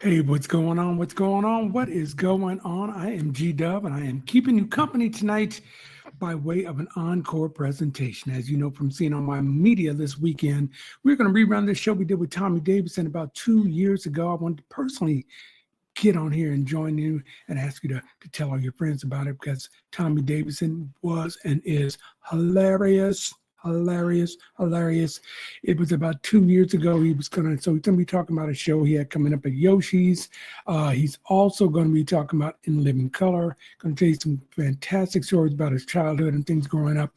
Hey, what's going on? What's going on? What is going on? I am G Dub, and I am keeping you company tonight by way of an encore presentation. As you know from seeing on my media this weekend, we're going to rerun this show we did with Tommy Davidson about 2 years ago. I wanted to personally get on here and join you and ask you to tell all your friends about it because Tommy Davidson was and is hilarious. Hilarious. It was about 2 years ago. He's going to be talking about a show he had coming up at Yoshi's. He's also going to be talking about In Living Color, going to tell you some fantastic stories about his childhood and things growing up.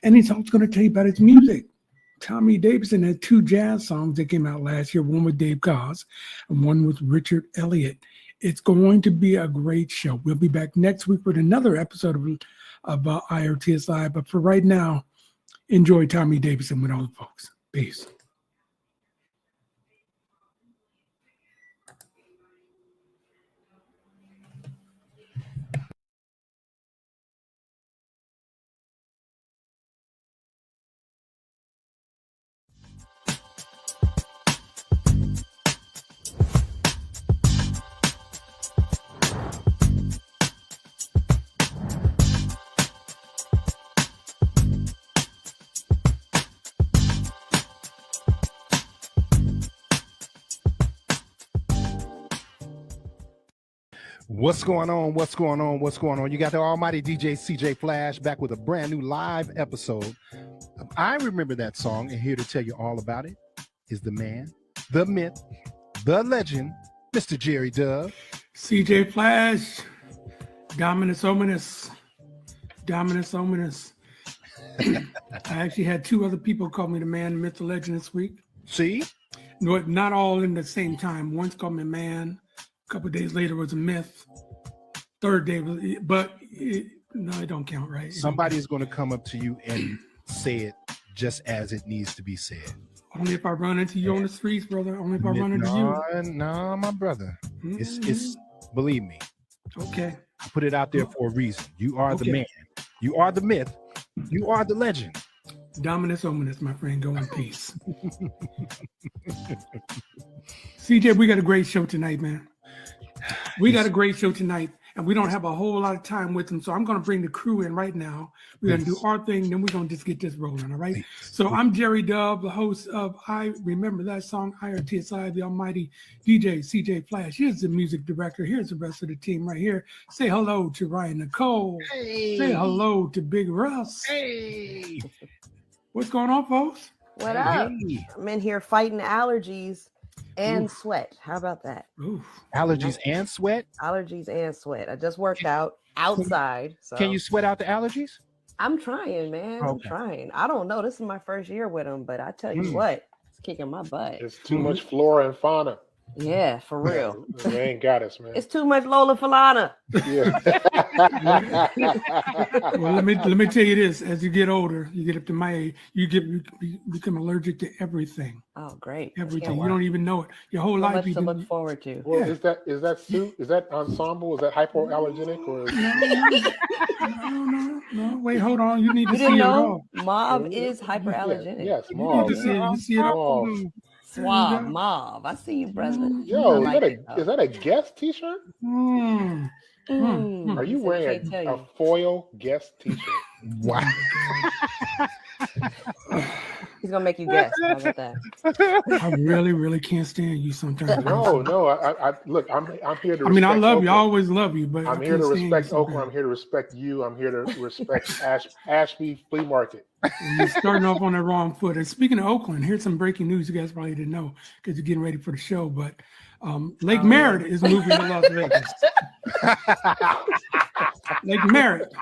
And he's also going to tell you about his music. Tommy Davidson had 2 jazz songs that came out last year, one with Dave Koz and one with Richard Elliott. It's going to be a great show. We'll be back next week with another episode of IRTS Live. But for right now, enjoy Tommy Davidson with all the folks. Peace. What's going on? What's going on? What's going on? You got the almighty DJ CJ Flash back with a brand new live episode. I remember that song, and here to tell you all about it is the man, the myth, the legend, Mr. Jerry Dub. CJ Flash, Dominus Ominous. I actually had 2 other people call me the man, the myth, the legend this week. See? Not all in the same time. Once called me man. A couple of days later was a myth. Third day was, but no, it don't count, right? Somebody is going to come up to you and say it just as it needs to be said. Only if I run into you on the streets, brother. Only if I run into you. No, my brother. It's believe me. Okay. I put it out there for a reason. You are the man. You are the myth. You are the legend. Dominus Ominous, my friend. Go in peace. CJ, we got a great show tonight, man. We got a great show tonight, and we don't have a whole lot of time with them, so I'm going to bring the crew in right now. We're going to do our thing, then we're going to just get this rolling, all right? So I'm Jerry Dub, the host of I Remember That Song, IRTS Live, the almighty DJ CJ Flash. Here's the music director. Here's the rest of the team right here. Say hello to Ryan Nicole. Hey. Say hello to Big Russ. Hey. What's going on, folks? What up? Hey. I'm in here fighting allergies and sweat. How about that? Oof. Allergies and sweat? Allergies and sweat. I just worked out outside. So Can you sweat out the allergies? I'm trying, man. Okay. I'm trying. I don't know. This is my first year with them, but I tell you what, it's kicking my butt. It's too much flora and fauna. Yeah, for real. They ain't got us, man. It's too much Lola Falana. Yeah. Well, let me tell you this: as you get older, you get up to my age, you become allergic to everything. Oh, great. Everything. You don't even know it. Your whole So life. much You've to been, look forward to. Well, is that ensemble? Is that hypoallergenic or? No. Wait, hold on. You need to You see didn't it know all. mauve is hyperallergenic. Yes, You mauve. need to see it. You see it all. Suave, mauve. I see you, brother. Yo, I like is that a guest T-shirt? Are you wearing a foil guest T-shirt? Wow. He's gonna make you guess. How about that? I really can't stand you sometimes. No. I look. I'm here to. I mean, I love Oakland. you. I always love you, but I'm I here to can't stand respect you Oakland. I'm here to respect you. I'm here to respect Ashby Flea Market. You're starting off on the wrong foot. And speaking of Oakland, here's some breaking news. You guys probably didn't know because you're getting ready for the show. But Lake Merritt is moving to Las Vegas. Lake Merritt.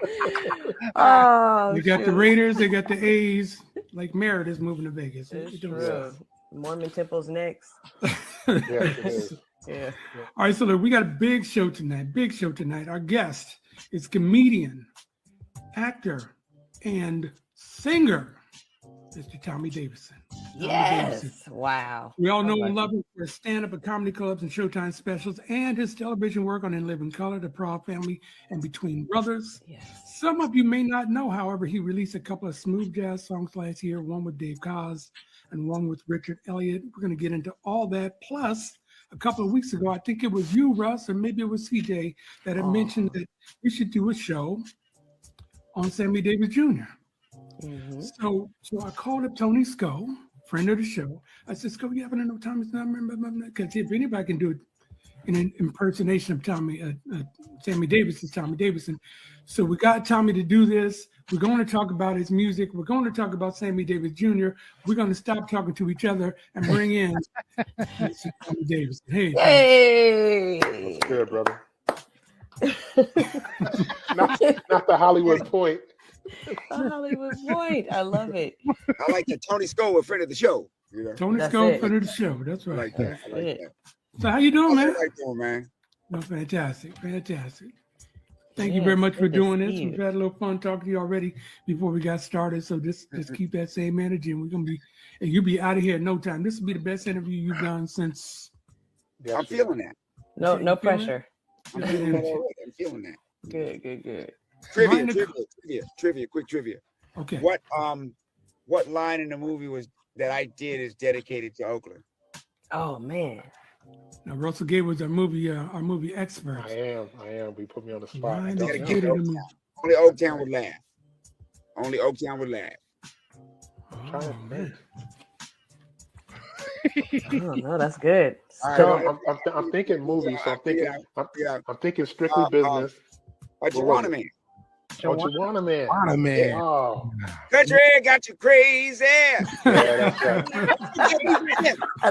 Oh, They got the Raiders. They got the A's. Lake Merritt is moving to Vegas. It's true. Mormon temple's next. Yeah, it is. Yeah. All right, so look, we got a big show tonight. Our guest is comedian, actor, and singer, Mr. Tommy Davidson. Yes. Wow. We all know and love him for his stand-up at comedy clubs and Showtime specials and his television work on In Living Color, The Proud Family, and Between Brothers. Yes. Some of you may not know, however, he released a couple of smooth jazz songs last year, one with Dave Koz and one with Richard Elliott. We're going to get into all that, plus a couple of weeks ago. I think it was you, Russ, or maybe it was CJ that had mentioned that we should do a show on Sammy Davis Jr. Mhm. So I called up Tony Sco, friend of the show. I said, Sco, you happen to know Tommy's number? Because if anybody can do it in an impersonation of Sammy Davis is Tommy Davidson. So we got Tommy to do this. We're going to talk about his music. We're going to talk about Sammy Davis Jr. We're going to stop talking to each other and bring in Tommy Davis. Hey, Hey. That's good, brother. not the Hollywood point. Hollywood point. I love it. I like that. Tony Sco, a friend of the show. You know, Tony That's Sco, it. friend of the show. That's I right. like that. I like it. that. So how you doing, man? I like that, man. No, fantastic. Thank you Yes, very much for good to doing see this. you. We've had a little fun talking to you already before we got started. So just keep that same energy, and you'll be out of here in no time. This will be the best interview you've done since. Yes, I'm sir. feeling that. No You feeling pressure. I'm Yeah, feeling that energy. already. I'm feeling that. Good. Quick trivia. Okay. What line in the movie was that I did is dedicated to Oakland? Oh man. Now Russell Gay was our movie expert. I am. We put me on the spot. I Line don't is know. good in the movie. Only Oaktown would laugh. Only Oaktown would laugh. Oh, man. Oh no, that's good. All right, So, I'm thinking movies, so Yeah. I'm thinking strictly business. What you want, man? What you want, man? Honor, man. Oh, Country got you crazy. yeah,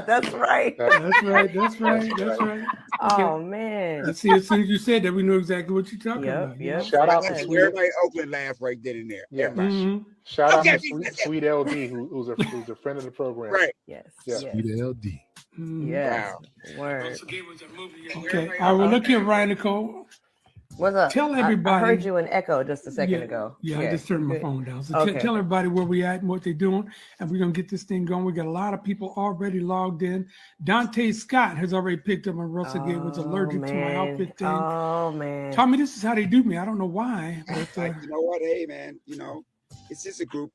that's right. that's right. That's right. Oh man. See, as soon as you said that, we knew exactly what you're talking about. Yep. Shout out to Yes. Sweet. Everybody in Oakland laugh right then and there. Yeah. Everybody. Mhm. Shout out Okay. to Sweet LD, who's a friend of the program. Right. Yes. Yeah. Yes. Sweet LD. Mhm. Yes. Word. Okay. All right. Well, look here, Ryan Nicole. What's up? Tell I everybody- heard you in echo just a second Yeah. ago. Yeah, I just turned my good. phone down. So Okay. tell everybody where we at and what they're doing, and we're gonna get this thing going. We got a lot of people already logged in. Dante Scott has already picked up on Russell Gay was allergic to my outfit thing. Oh man. Tommy, this is how they do me. I don't know why, but Like, you know what? Hey, man. You know, it's just a group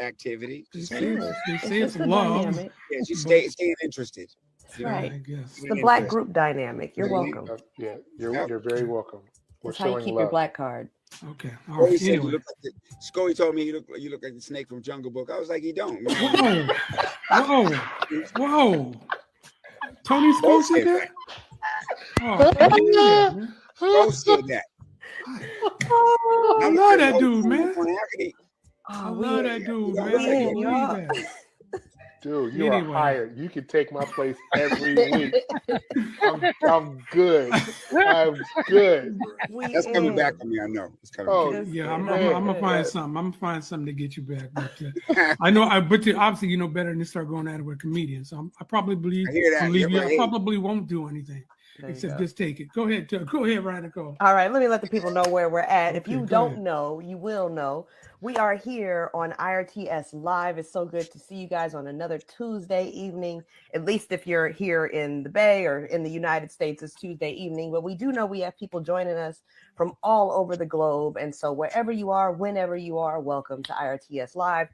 activity. they Just say hang it's, they It's say it's just the love. dynamic. Yeah, just staying interested. That's right. I guess. It's the black group dynamic. You're Really? welcome. Yeah, you're Yeah. very welcome. We're That's how you showing keep love. your black card. Okay. All Scully right. said you Anyway. look like Scully told me you look like the snake from Jungle Book. I was like, he don't. Whoa. Tony Sco said that? Oh, Scully said that. I love that dude, man. I Oh, love that dude, Yeah, man. I we can't in, believe y'all. that. Dude, you Anyway. are hired. You can take my place every week. I'm good. I'm good. That's coming back on me. I know. It's coming. Oh, back. Yeah, I'm Man. gonna find something. I'm gonna find something to get you back. But I know, but obviously you know better than to start going at it with comedians. So I probably I hear that. believe you. Yeah, I hey. probably won't do anything There you except go. just take it. Go ahead, Ryan Nicole. All right, let me let the people know where we're at. If Okay, you go don't ahead. know, you will know. We are here on IRTS Live. It's so good to see you guys on another Tuesday evening. At least if you're here in the Bay or in the United States, it's Tuesday evening. But we do know we have people joining us from all over the globe. And so wherever you are, whenever you are, welcome to IRTS Live.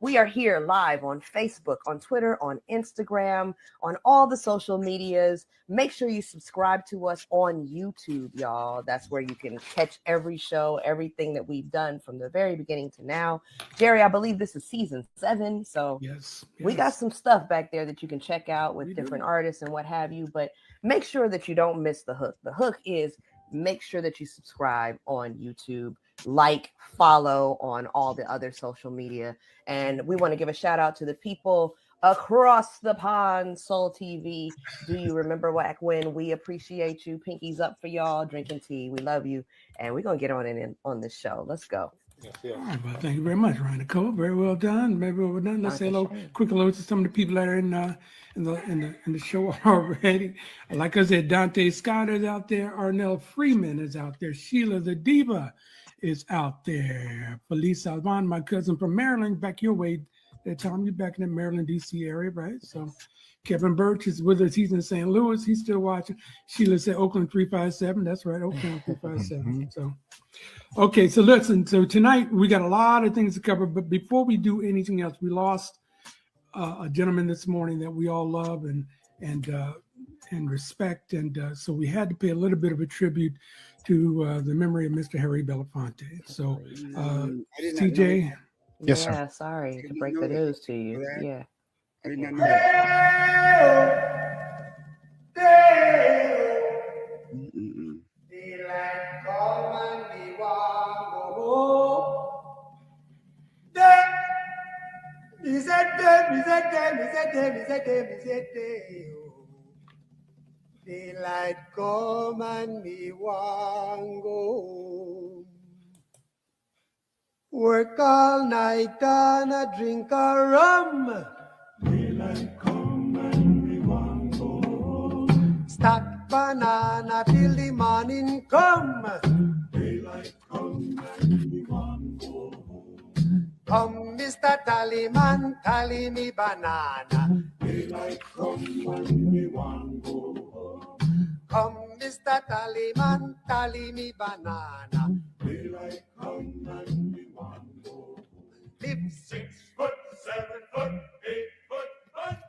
We are here live on Facebook, on Twitter, on Instagram, on all the social medias. Make sure you subscribe to us on YouTube, y'all. That's where you can catch every show, everything that we've done from the very beginning to now. Jerry, I believe this is season 7. So Yes. we got some stuff back there that you can check out with We different do. artists and what have you. But make sure that you don't miss the hook. The hook is make sure that you subscribe on YouTube, like, follow on all the other social media. And we want to give a shout out to the people across the pond, Soul TV. Do you remember back when? We appreciate you. Pinkies up for y'all, drinking tea. We love you. And we're going to get on this show. Let's go. Yes, All yes. right, well, thank you very much, Ryan Nicole. Very well done. Very well done. Let's say hello, Shame. quick hello to some of the people that are in the show already. Like I said, Dante Scott is out there. Arnell Freeman is out there. Sheila the Diva is out there. Felice Alvan, my cousin from Maryland, back your way. That time you're back in the Maryland, D.C. area, right? So Kevin Birch is with us. He's in St. Louis. He's still watching. Sheila said Oakland 357. That's right, Oakland 357. So, okay, so listen. So tonight we got a lot of things to cover. But before we do anything else, we lost a gentleman this morning that we all love, and and respect. And so we had to pay a little bit of a tribute to the memory of Mr. Harry Belafonte. So, I did not know CJ, that. Yes, sir. Yeah, sorry I to didn't break know the that. news to you. Know that? Yeah. I did not know that. Mm-mm. Daylight come and we want go home. Day, me say day, me say day, me say day, me say day, me say day. Oh. Daylight come and we want go home. Work all night and a drink a rum. Daylight come and we want go home. Stack banana till the morning come. Daylight come and we want go home. Come, Mr. Tallyman, tally me banana. Daylight come and we want go home. Come, Mr. Tallyman, tally me banana. Daylight come and we want go home. Live 6 foot, 7 foot, 8 foot punch.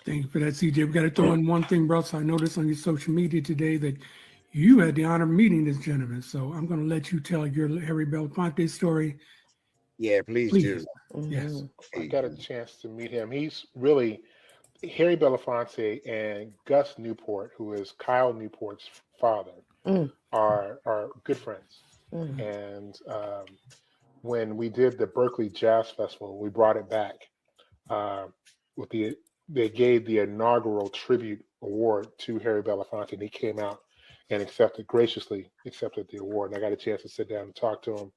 thank you for that, CJ. We got to throw in one thing, bro. So I noticed on your social media today that you had the honor of meeting this gentleman. So I'm going to let you tell your Harry Belafonte story. Yeah, please do. Please. Yes. I got a chance to meet him. He's really Harry Belafonte and Gus Newport, who is Kyle Newport's father, are good friends. And when we did the Berkeley Jazz Festival, we brought it back they gave the inaugural tribute award to Harry Belafonte, and he came out and graciously accepted the award. And I got a chance to sit down and talk to him.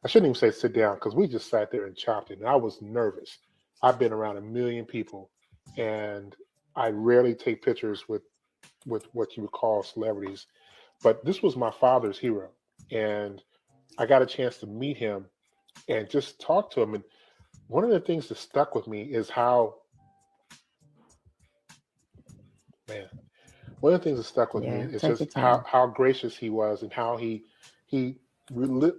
I shouldn't even say sit down, because we just sat there and chopped it, and I was nervous. I've been around a million people, and I rarely take pictures with what you would call celebrities, but this was my father's hero, and I got a chance to meet him and just talk to him. And one of the things that stuck with me is how, one of the things that stuck with me is just how gracious he was, and how he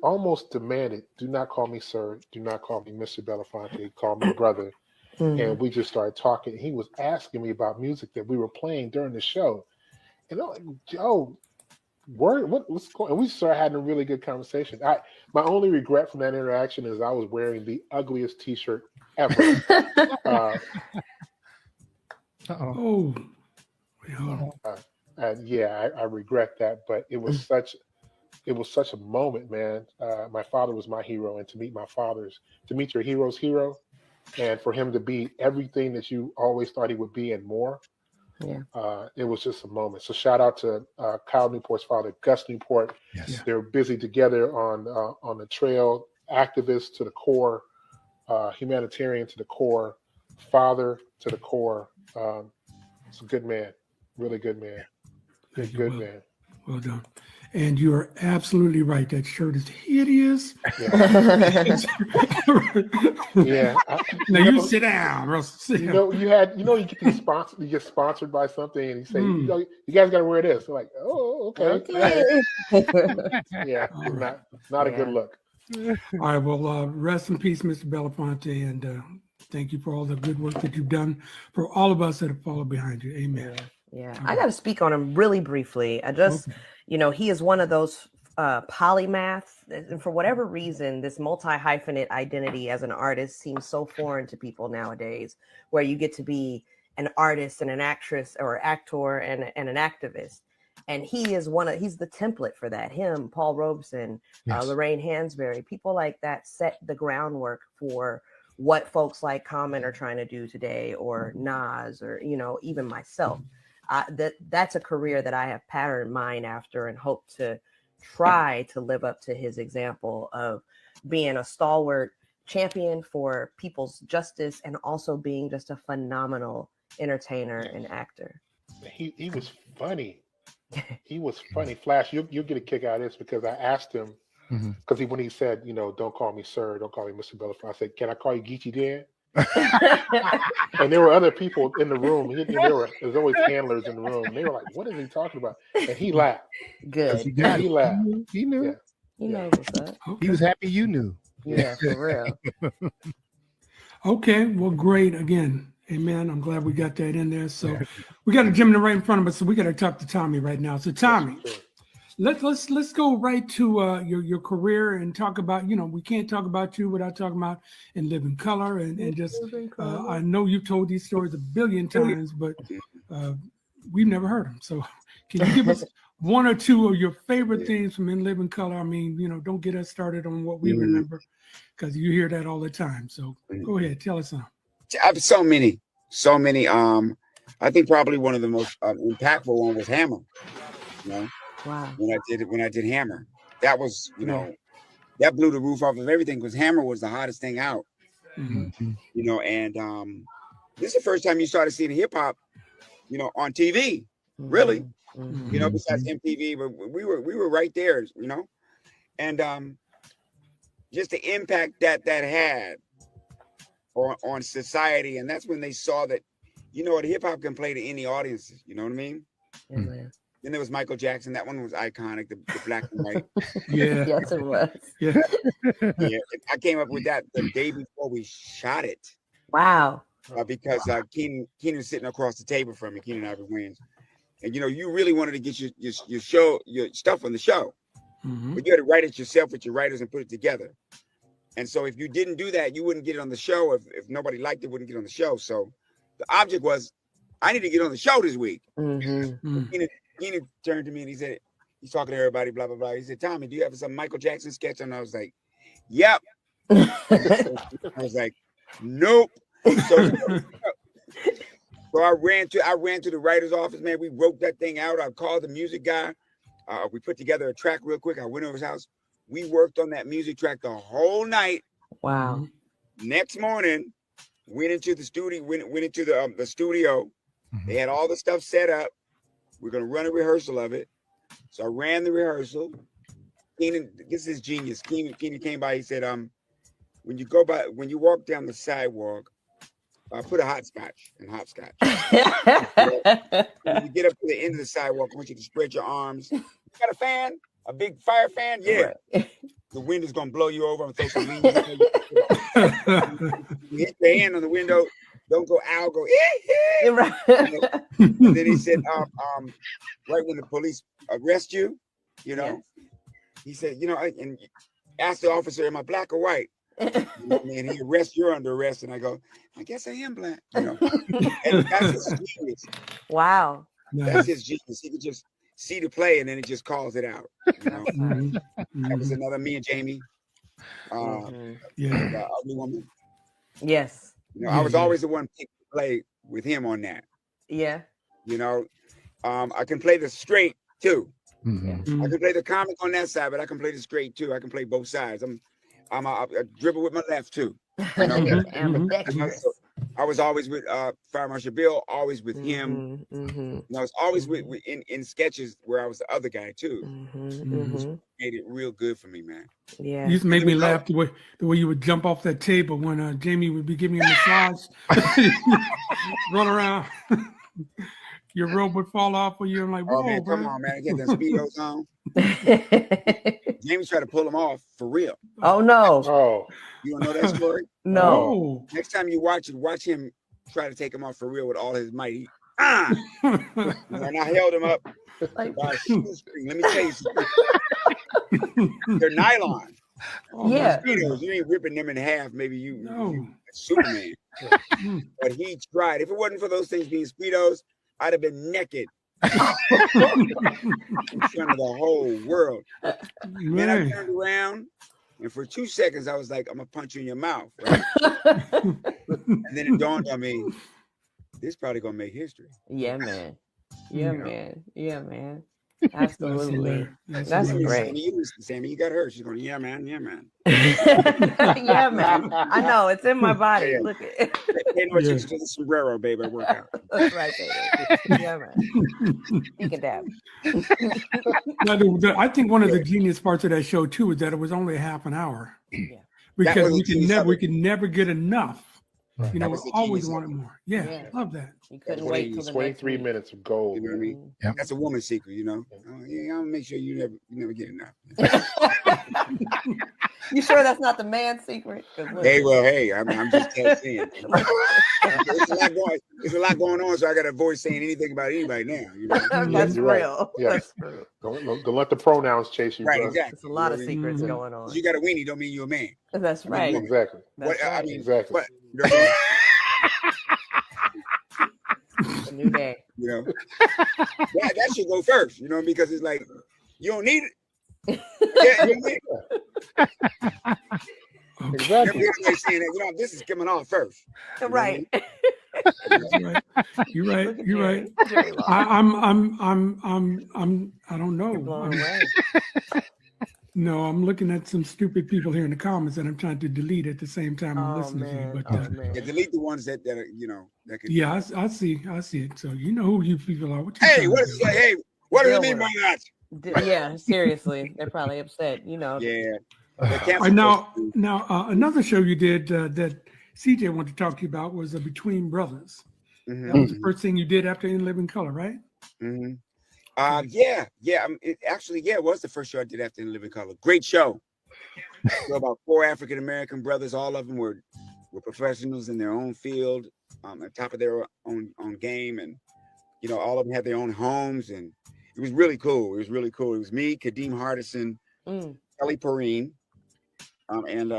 almost demanded, do not call me sir, do not call me Mr. Belafonte, call me brother. And we just started talking. He was asking me about music that we were playing during the show. And I'm like, Joe, what's going on? And we started having a really good conversation. My only regret from that interaction is I was wearing the ugliest t-shirt ever. Oh, yeah, I regret that, but it was such a moment, man. My father was my hero, and to meet your hero's hero, and for him to be everything that you always thought he would be and more. It was just a moment. So shout out to Kyle Newport's father, Gus Newport. Yes. They're busy together on the trail, activist to the core, humanitarian to the core, father to the core. It's a good man, really good man. Good man. Well done. And you are absolutely right. That shirt is hideous. Yeah. Now you sit down, Russell. You get these sponsored. You get sponsored by something, and you say, you guys got to wear this. They're like, oh, okay. Yeah, not a good look. All right. Well, rest in peace, Mr. Belafonte, and thank you for all the good work that you've done for all of us that have followed behind you. Amen. Yeah. I got to speak on him really briefly. He is one of those polymaths, and for whatever reason, this multi-hyphenate identity as an artist seems so foreign to people nowadays, where you get to be an artist and an actress or actor and an activist. And he's the template for that. Him, Paul Robeson, Lorraine Hansberry, people like that set the groundwork for what folks like Common are trying to do today, or Nas, or, even myself. That's a career that I have patterned mine after, and hope to try to live up to his example of being a stalwart champion for people's justice, and also being just a phenomenal entertainer and actor. He was funny. He was funny. Flash, you'll get a kick out of this, because I asked him, because when he said, don't call me sir, don't call me Mr. Belafonte, I said, can I call you Geechee Dan? And there were other people in the room. There's always handlers in the room. And they were like, what is he talking about? And he laughed. Good. He laughed. He knew. Yeah. He knows what's up. He was happy you knew. Yeah, for real. Okay. Well, great. Again, Amen. I'm glad we got that in there. So we got a gentleman right in front of us, so we got to talk to Tommy right now. So Tommy, Sure. let's go right to your career and talk about, we can't talk about you without talking about In Living Color and just I know you've told these stories a billion times, but we've never heard them. So can you give us one or two of your favorite things from In Living Color? I mean, don't get us started on what we remember, because you hear that all the time. So go ahead, tell us some. So many. I think probably one of the most impactful one was Hammer. Wow. When I did Hammer, that was that blew the roof off of everything, because Hammer was the hottest thing out. Mm-hmm. And this is the first time you started seeing hip hop, on TV. Really, besides MTV, but we were right there, and just the impact that had on society, and that's when they saw that, hip hop can play to any audiences. You know what I mean? Yeah, man. Then there was Michael Jackson. That one was iconic, the black and white. Yeah. Yes, it was. Yeah. Yeah, I came up with that the day before we shot it, Wow. because Keenan was sitting across the table from me, Keenan Ivory Wayans, and you really wanted to get your stuff on the show, but you had to write it yourself with your writers and put it together. And so if you didn't do that, you wouldn't get it on the show. If nobody liked it, wouldn't get on the show. So the object was, I need to get on the show this week. Keenan turned to me and he said, he's talking to everybody, blah, blah, blah. He said, Tommy, do you have some Michael Jackson sketch? And I was like, yep. I was like, nope. So I ran to the writer's office, man. We wrote that thing out. I called the music guy. We put together a track real quick. I went over his house. We worked on that music track the whole night. Wow. Next morning, went into the studio. Went into the studio. They had all the stuff set up. We're gonna run a rehearsal of it. So I ran the rehearsal. Keenan, this is genius. Keenan came by. He said, when you walk down the sidewalk, put a hopscotch. When you get up to the end of the sidewalk, I want you to spread your arms. You got a fan? A big fire fan? Yeah. Right. The wind is gonna blow you over. I'm gonna throw some wind. You hit your hand on the window. Don't go ow, go Right. And then he said, right when the police arrest you, he said, and ask the officer, am I black or white? And he arrests, you're under arrest. And I go, I guess I am black. And that's his genius. Wow. That's his genius. He could just see the play and then it just calls it out. That was another me and Jamie. The Ugly Woman. Yes. I was always the one picked to play with him on that. Yeah. I can play the straight too. Mm-hmm. I can play the comic on that side, but I can play the straight too. I can play both sides. I dribble with my left too. Ambidextrous. I was always with Fire Marshal Bill, always with him. I was always in sketches where I was the other guy too. Made it real good for me, man. Yeah. You used to make me laugh the way you would jump off that table when Jamie would be giving you a massage. Run around. Your robe would fall off for you. I'm like, whoa, man, bro. come on, man. Get the Speedos on. Jamie tried to pull them off for real. Oh, no. Oh, You don't know that story? No. Oh. Next time you watch him try to take him off for real with all his might. And I held him up. Like, By a shoestring. Let me tell you something. They're nylon. Oh, yeah. Speedos, you ain't ripping them in half. Maybe you No. Superman. But he tried. If it wasn't for those things being Speedos, I'd have been naked in front of the whole world. Then I turned around, and for 2 seconds, I was like, I'm going to punch you in your mouth. Right? And then it dawned on me, this probably going to make history. Yeah, man. Yeah, man. Yeah, man. Absolutely. That's great. Sammy, you got her. She's going, yeah, man. Yeah, man. Yeah, man. I know. It's in my body. Yeah. Look at it. Pay no attention to the sombrero, baby. I work out. That's right, baby. Yeah, man. You can dab. I think one of the genius parts of that show too is that it was only a half an hour. Yeah. Because was we could never get enough You That know, was the always genius of wanted more. Yeah, Yeah. love that. You couldn't wait till the next 23 week. minutes of gold. You know what I mean? Mm. Yep. That's a woman's secret, you know. I'll make sure you never get enough. You sure that's not the man's secret? 'Cause look, Hey, well, hey, I'm just saying. It's a lot going on, so I got to avoid saying anything about anybody now. You know? that's You're right. real. Yeah. That's true. Don't let the pronouns chase you, Right, bro. exactly. There's a lot of You know what I mean? secrets Mhm. going on. You got a weenie, don't mean you're a man. That's I mean, right. Exactly. That's I right. mean, Exactly. what? It's a new day. You know, that should go first. You know, because it's like you don't need it. Yeah, you need it. Exactly. Everybody's saying that. You know, this is coming off first. You know what I Right. mean? You're right. Look at You're right. Jerry Law. I don't know. You're blown I'm- away. No, I'm looking at some stupid people here in the comments that I'm trying to delete at the same time I'm Oh listening to you. man. But Oh Yeah, man. delete the ones that are, you know, that can. yeah, I see it. So you know who you people are. What you Hey, trying what to is do? like? Hey, what does it Deal mean with by that? Yeah, seriously. They're probably upset, you know. Yeah. All right, now, another show you did that CJ wanted to talk to you about was Between Brothers. Mhm, That was the first thing you did after In Living Color, right? mhm. Yeah. It was the first show I did after In Living Color. Great show. So about 4 African American brothers. All of them were professionals in their own field, on top of their own game, and you know, all of them had their own homes, and it was really cool. It was me, Kadeem Hardison, Mm. Kelly Perrine, and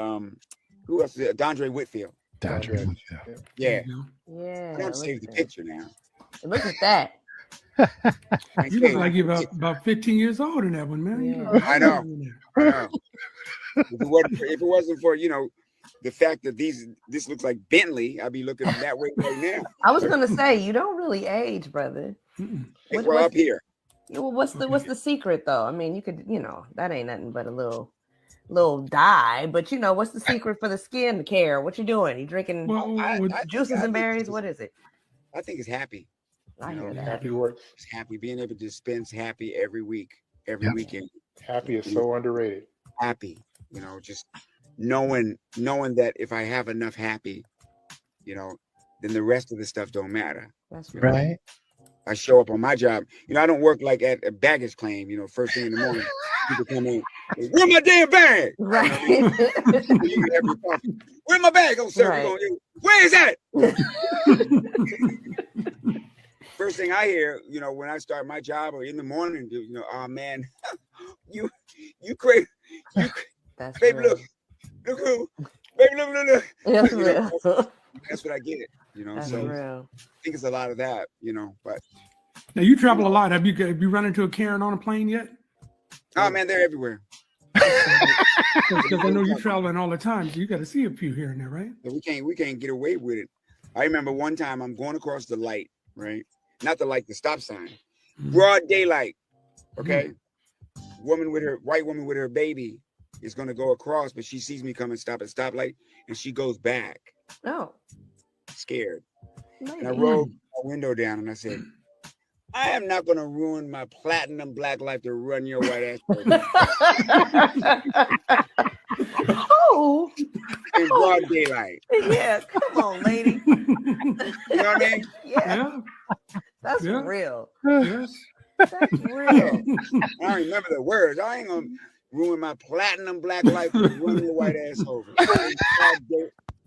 who else? Dondre Whitfield. Dondre. Yeah, You know? Yeah. I don't save the picture now. Look at that. You look like you're about 15 years old in that one, man. You Yeah. look I know. older than that. I know. If it wasn't for, you know, the fact that this looks like Bentley, I'd be looking that way right now. I was gonna say you don't really age, brother. Mm-mm. Hey, What- we're what's- up here. Well, what's the secret though? I mean, you could, you know, that ain't nothing but a little dye, but you know, what's the secret for the skin care? What you doing? You drinking Well, I- with- I- juices I and think berries? it's- What is it? I think it's happy. I you hear know, that. Happy works. It's happy being able to dispense happy every week, every Yep. weekend. Happy is so underrated. Happy, you know, just knowing that if I have enough happy, you know, then the rest of the stuff don't matter. That's Right. I show up on my job. You know, I don't work like at a baggage claim, you know, first thing in the morning. People come in, where's my damn bag? Right. You can have your coffee. Where's my bag? Oh, sir, Right. where is that? First thing I hear, you know, when I start my job or in the morning, you know, oh man, you crazy. That's Baby, real. look who, baby, look. That's You know, real. That's what I get, you know. That's So I real. think it's a lot of that, you know. But Now you travel a lot. Have you run into a Karen on a plane yet? oh man, they're everywhere. Because I know you're traveling all the time, so you got to see a few here and there, right? We can't get away with it. I remember one time I'm going across the light, right? Not the light, the stop sign. Mhm. Broad daylight. Okay. White woman with her baby is gonna go across, but she sees me come and stop at stoplight, and she goes back, No. scared. And I Maybe. rolled my window down and I said, I am not gonna ruin my platinum black life to run your white ass over Oh, in broad daylight. yeah. Come on, lady. You know what I mean? Yeah, Yeah. that's Yeah. real. Yes. That's real. I don't remember the words. I ain't gonna ruin my platinum black life to run your white ass over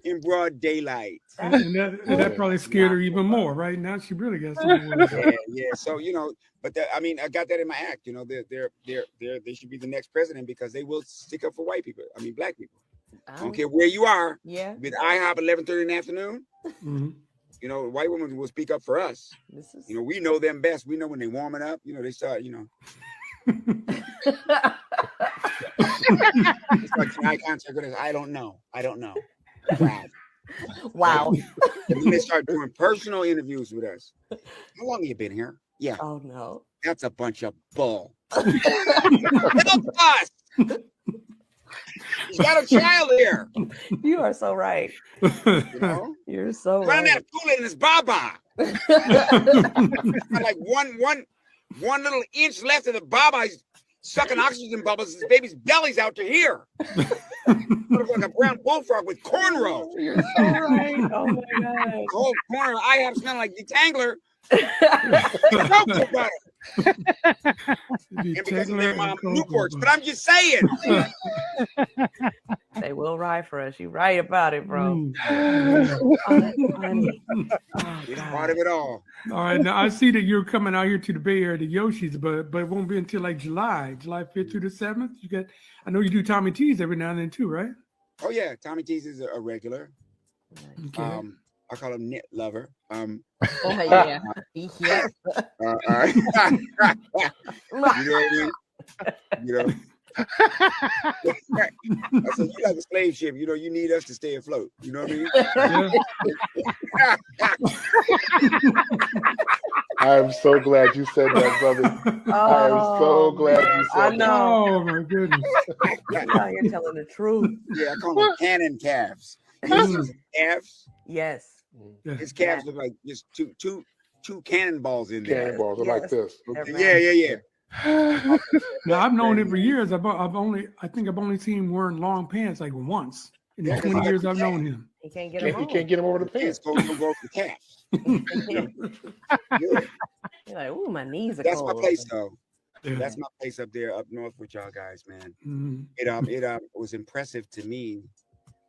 in broad daylight. And that probably scared her even more, right? Now she really got some words. Yeah. So you know, but I mean, I got that in my act. You know, they should be the next president because they will stick up for white people. I mean, black people. I don't care where you are. Yeah. With IHOP 11:30 in the afternoon, Mhm. you know, white women will speak up for us. This is You know, we know them best. We know when they warming up. You know, they start. You know, it's like eye contact with us. I don't know. Wow. wow. And then they start doing personal interviews with us. How long have you been here? Yeah, Oh no. that's a bunch of bull. Help us! He's got a child here. You are so right. You know, You're so run right. that fool in his baba. Got like one little inch left of the baba. sucking oxygen bubbles. His baby's belly's out to here. Look like a brown bullfrog with cornrows. You're so right. Oh my god. The whole corner I have smelling like detangler. About it. And because of their mom Newports, but I'm just saying. They will ride for us. You're right about it, bro. It's part of it all. All right, now I see that you're coming out here to the Bay Area to Yoshi's, but it won't be until like July 5th through the 7th. You got, I know you do Tommy T's every now and then too, right? Oh yeah, Tommy T's is a regular. Okay. I call him knit lover. Oh yeah. Yeah. All right. You know what I mean? You know. I said, you like a slave ship, you know, you need us to stay afloat. You know what I mean? I am so glad you said that, brother. I am so glad you said I know. Oh my goodness. You're telling the truth. Yeah, I call them cannon calves. You see some calves? Yes. His calves look like just two cannonballs in there. Cannonballs are like this. Yeah. Now I've known him for years. I think I've only seen him wearing long pants like once in the 20 years I've known him. He can't get You him. can't get him over the pants. Go for the calves. You're like, ooh, my knees are That's cold. my place, though. Yeah. That's my place up there, up north with y'all guys, man. Mhm. It was impressive to me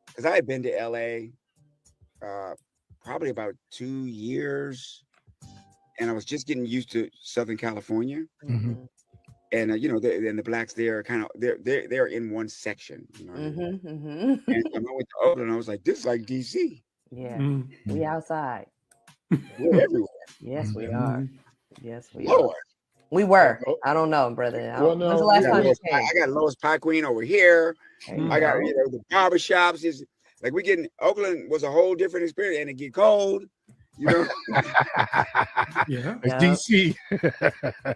because I had been to LA probably about 2 years, and I was just getting used to Southern California. Mhm. And you know, the blacks there are kind of they're in one section. You know what I mean? Mhm. And when I went to Oakland, I was like, this is like DC. Yeah. Mhm. We outside. We're everywhere. Yes, we are. Mhm. Yes, we are. Lord. We were. I don't know, brother. Well, no, When's the last yeah, time you I came? got Lois Pie Queen over here. There you I got go. the barber shops. Is like we getting Oakland was a whole different experience, and it get cold. You know, Yeah. It's Yeah. DC.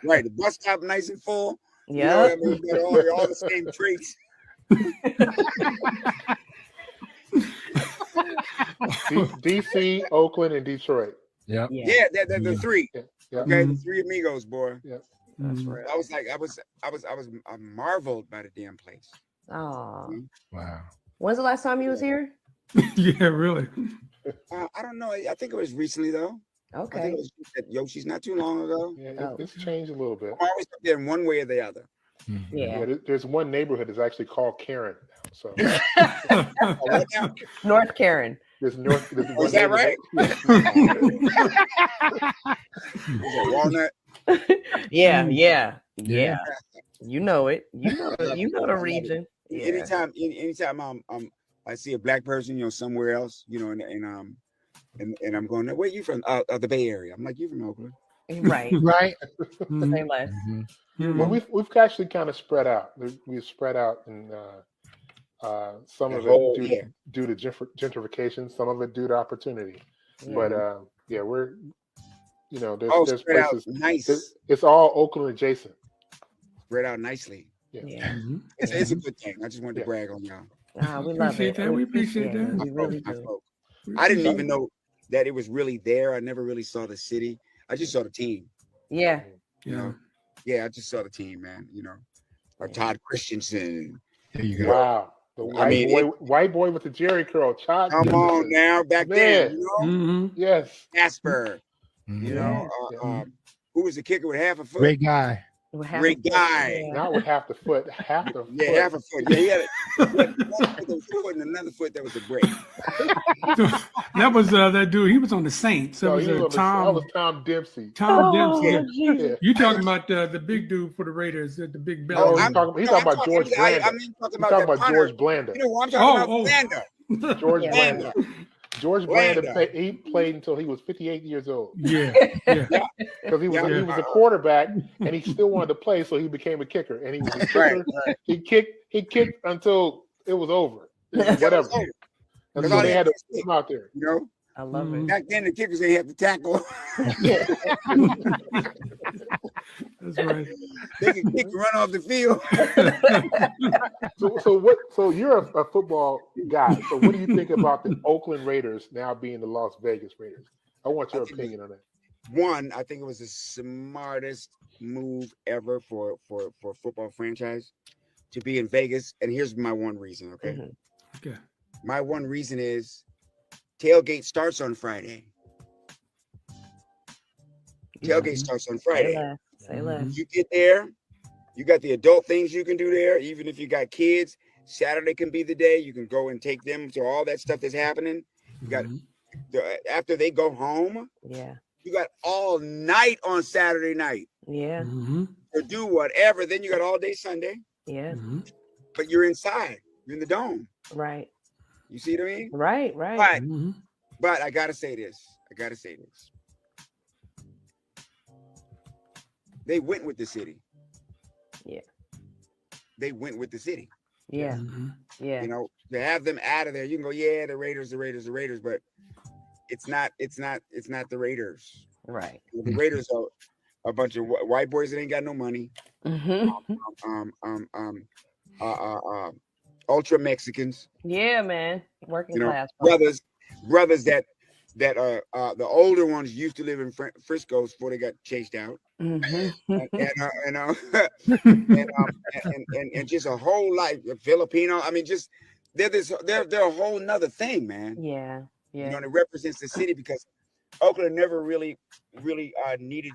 right? The bus stop nice and full. You know Yeah. what I mean? They're all the same traits. DC, Oakland, and Detroit. Yep. Yeah, they're the three. Yeah. Okay, Mhm. the three amigos, boy. That's Mhm. right. I was like, I marveled by the damn place. Oh. Wow. When's the last time you was here? Yeah, really. I don't know. I think it was recently though. I think Okay. it was at Yoshi's not too long ago. Yeah, Oh. it's changed a little bit. I'm always up there in one way or the other. Yeah. Yeah, there's one neighborhood that's actually called Karen. So Oh, what now? North Karen. there's north. There's Oh, is that right? Yeah. Is it Walnut? Yeah. Mm. Yeah. Yeah. Yeah. You know it. You know the region. Yeah. Anytime I see a black person, you know, somewhere else, you know, and I'm going, where you from? The Bay Area. I'm like, you from Oakland? Right. Right. Mhm. Say less. Mhm. Well, we've actually kind of spread out. We've spread out, and some The of whole- it due to gentrification, some of it due to opportunity. Yeah. But yeah, we're there's Oh, there's spread out places. nice. It's all Oakland adjacent. Spread out nicely. Yeah. Mhm. It's a good thing. I just wanted to Yeah. brag on y'all. We love Appreciate it. that. We appreciate Yeah, that. We really My do. folk. We I didn't appreciate even know that it was really there. I never really saw the city. I just saw the team. Yeah. it. Yeah. Yeah, I just saw the team, man. You know, Todd Christensen. There you go. Wow, the white boy with the Jerry curl. Todd Come Gibson. on now, back then, you know, Mhm. Yes. Casper. Mhm. You know, who was the kicker with half a foot? Great guy. What happened? Great guy. Yeah. Not with half the foot. Half the Yeah, foot. half a foot. Yeah, he had one foot that was a foot and another foot that was a break. That was that dude. He was on the Saints. That No, was he was on Tom. that was Tom Dempsey. Tom Oh, Dempsey. Jesus. Yeah. You talking about the big dude for the Raiders, the big belly? Oh, dude. he's talking about George Blanda. I'm talking He's about talking that about punter. George Blanda. You know who I'm talking about? Oh. Blanda. George Yeah. Blanda. George Blanda Blanda. he played until he was 58 years old Yeah, yeah. because he was Yeah. he was a quarterback and he still wanted to play, so he became a kicker. And he was a kicker. Right. He kicked until it was over. Whatever. Oh, And Because so all they they had to had put him out there. You know, I love Mhm. it. back then the kickers they had to tackle. That's right. They could kick and run off the field. So you're a football guy. So what do you think about the Oakland Raiders now being the Las Vegas Raiders? I want your I think opinion on that. One, I think it was the smartest move ever for a football franchise to be in Vegas. And here's my one reason, okay? Mhm. Okay. My one reason is tailgate starts on Friday. Tailgate starts on Say Friday. less. Say less. You get there, you got the adult things you can do there. Even if you got kids, Saturday can be the day. You can go and take them to all that stuff that's happening. You got after they go home, Yeah. you got all night on Saturday night Yeah. to do whatever. Then you got all day Sunday, Yeah. but you're inside. You're in the dome. Right. You see what I mean? Right. Right. But I gotta say this. They went with the city. Yeah. They went with the city. Yeah. Yeah. You know, to have them out of there, you can go, yeah, the Raiders, but it's not the Raiders. Right. The Raiders are a bunch of white boys that ain't got no money. Ultra Mexicans. Yeah, man. Working You know, class. brothers that the older ones used to live in Frisco before they got chased out. And just a whole life Filipino. I mean, just they're a whole nother thing, man. Yeah. You know, and it represents the city because Oakland never really needed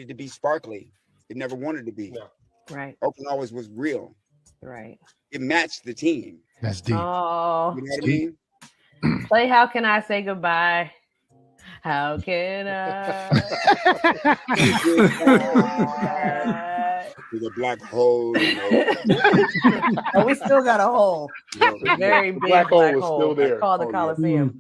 to be sparkly. It never wanted to be. No. Right. Oakland always was real. Right. It matched the team. That's deep. Oh, You know what I mean? play How Can I Say Goodbye? How can I? To the black hole. You know. Oh, we still got a hole. You know, Very the big black hole is still there. It's called the Oh, yeah. Coliseum.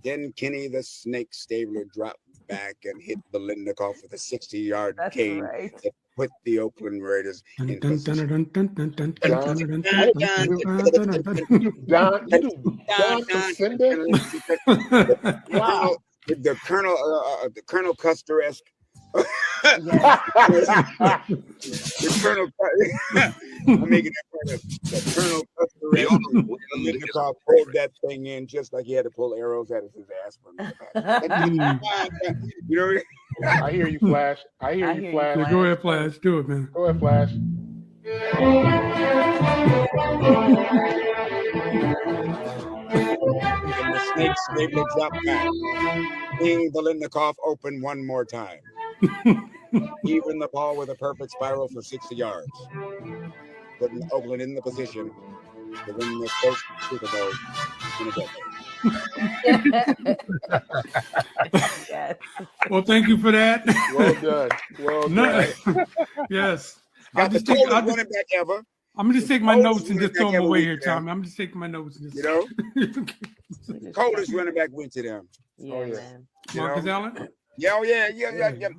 Then Kenny the Snake Stabler dropped back and hit Belindikoff with a 60-yard That's cane right. that put the Oakland Raiders in position. Don Casenda? Wow. The Colonel Custer-esque. The Colonel, I'm making that part of the Colonel Custer-esque. Belindikoff pulled that thing in just like he had to pull arrows out of his ass. You know what I mean? I hear you, Flash. I hear you, Flash. Yeah, go ahead, Flash. Do it, man. Go ahead, Flash. And the Snake Stabler dropped back. King Belindikoff open one more time. Even the ball with a perfect spiral for 60 yards. Putting Oakland in the position to win their first Super Bowl in a decade. Yes. Well, thank you for that. Well done. Well done. Yes. Got the coldest running back ever. I'm gonna just take my Coldest notes and just running throw back them away ever here, went to them. Tommy. I'm just taking my notes and just. You know, coldest running back went to them. Yeah, Oh, yeah. man. You Marcus know? Allen. Yeah, oh yeah.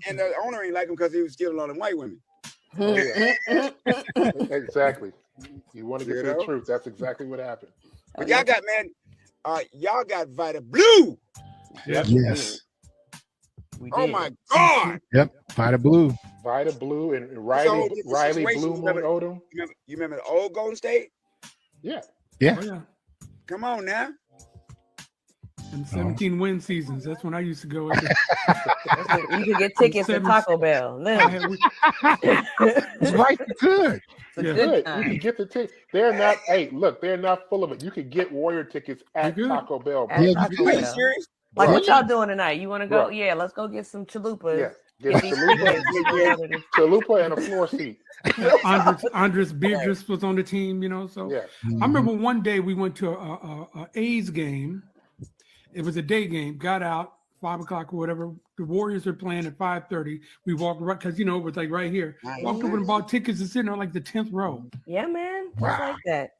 And the owner ain't like him because he was stealing all them white women. Oh, yeah. Exactly. You want to get You to the know? truth. That's exactly what happened. But y'all got, man, y'all got Vita Blue. Yep. Yes. We Oh did. my God. Yep. Vita Blue. Vita Blue and So, Riley it's a Blue situation, Moon remember- Odom. You remember the old Golden State? Yeah. Yeah. Oh, yeah. Come on now. And 17 win seasons. That's when I used to go. You could get tickets to Taco Bell. It's right. Good. It's a Yeah. good Good. You time. can get the ticket. They're not. Hey, look, they're not full of it. You can get Warrior tickets at You good? Taco Bell. At Bro. Yeah, Taco Are you Bell. serious? Like, Bro. what y'all doing tonight? You want to go? Bro. Yeah, let's go get some chalupas. Yeah. Get Get these chalupa, tickets. chalupa and a floor seat. Andres Beardris was on the team, you know. So Yeah. I remember one day we went to a A's game. It was a day game. Got out 5 o'clock or whatever. The Warriors were playing at 5:30. We walked right because it was like right here. Nice, Walked over and nice. bought tickets and sitting on like the 10th row. Yeah, man. Just Wow. like that.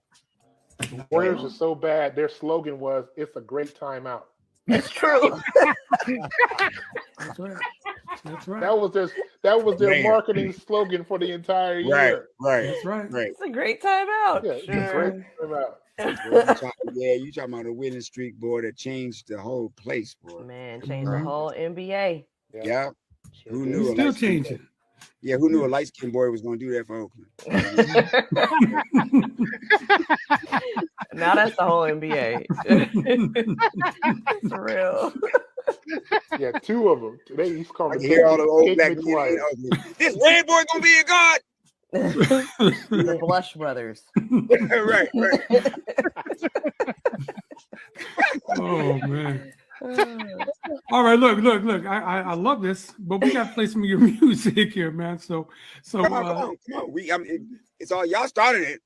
The Warriors are so bad. Their slogan was, "It's a great time out." It's true. That's right. That's right. That was their Man. marketing slogan for the entire year. Right. That's right. It's a great time out. Yeah, it's a great time out. You talking about a winning streak, boy, that changed the whole place, boy. Man, changed the whole NBA. Yeah. Who knew? It's a still light-skinned boy- changing. Yeah, who knew a light skinned boy was going to do that for Oakland? Now that's the whole NBA. For real. Yeah, 2 of them. They used to call I them can hear all the old Take black Me men Twice. saying, "Oh, this red boy gonna be a god." The Blush Brothers. Right. Oh man. All right, look. I love this, but we got to play some of your music here, man. So Come on. It's all y'all started it.